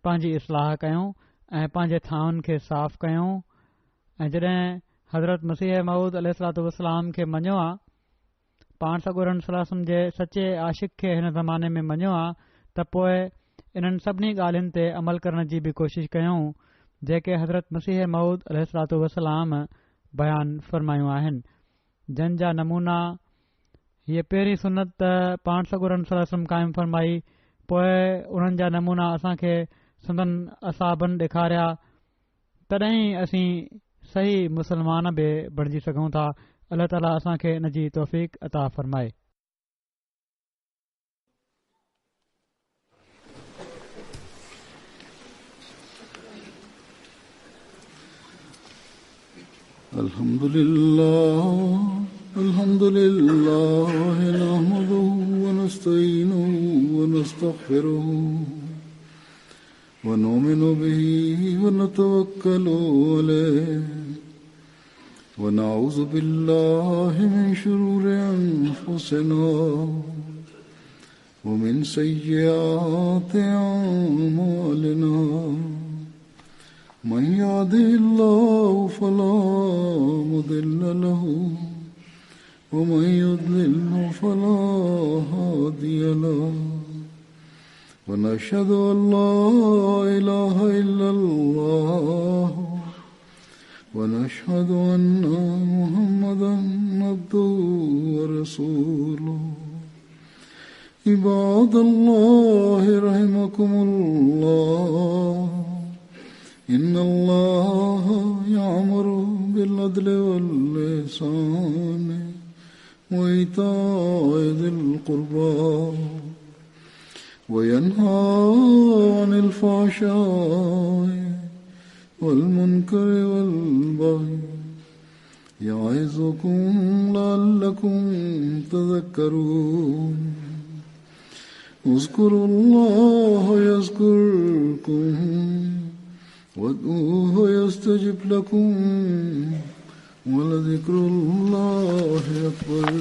पंहिंजी इस्लाह कयूं ऐं पंहिंजे थांवनि खे साफ़ कयूं। ऐं जॾहिं हज़रत मसीह मऊद अलैहिस्सलातु वस्सलाम खे मञियो आहे, पाण सॻोरन सल्लल्लाहु जे सचे आशिक़ खे हिन ज़माने में मञियो आहे, त पोइ इन्हनि सभिनी ॻाल्हियुनि ते अमल करण जी बि कोशिशि कयूं जेके हज़रत मसीह मऊद अलैहिस्सलातु वस्सलाम बयानु फ़रमायूं आहिनि। जंहिंजा नमूना हीअ पहिरीं सुनत पाण सॻोरन सल्लल्लाहु क़ाइमु फ़रमाई, पोइ उन्हनि जा नमूना असांखे संदन असहाबनि ॾेखारिया, तॾहिं असीं सही मुस्लमान बि बणिजी सघूं था। अल्लाह ताला असांखे इन जी तौफ़ीक़ अता फ़रमाए। अल्हम्दुलिल्लाह नहमदुहु व नस्तईनुहु व नस्तगफिरुहु व नुमिनु बिही व नतवक्कलु अलैहि व नऊज़ु बिल्लाहि मिन शुरूरि अनफुसिना व मिन सय्यिआति अअमालिना। मन यहदिहिल्लाहु फला मुदिल्ल लहु व मन युद्लिल्हु फला हादिय लहु व नशहदु अन ला इलाहा इल्लल्लाह व नशहदु अन्ना मुहम्मदन अब्दुहु व रसूलुहु। इबादल्लाहि रहिमकुमुल्लाह इन्नल्लाह यअमुरु बिल-अदलि वल-इहसानि व ईताइ ज़िल क़ुर्बा व यन्हा अनिल फ़हशाइ वल मुनकरि वल बग़य यइज़ुकुम लअल्लकुम तज़क्करून। उज़्कुरुल्लाह यज़्कुरकुम वदऊहु यस्तजिब लकुम वलज़िक्रुल्लाहि अकबर।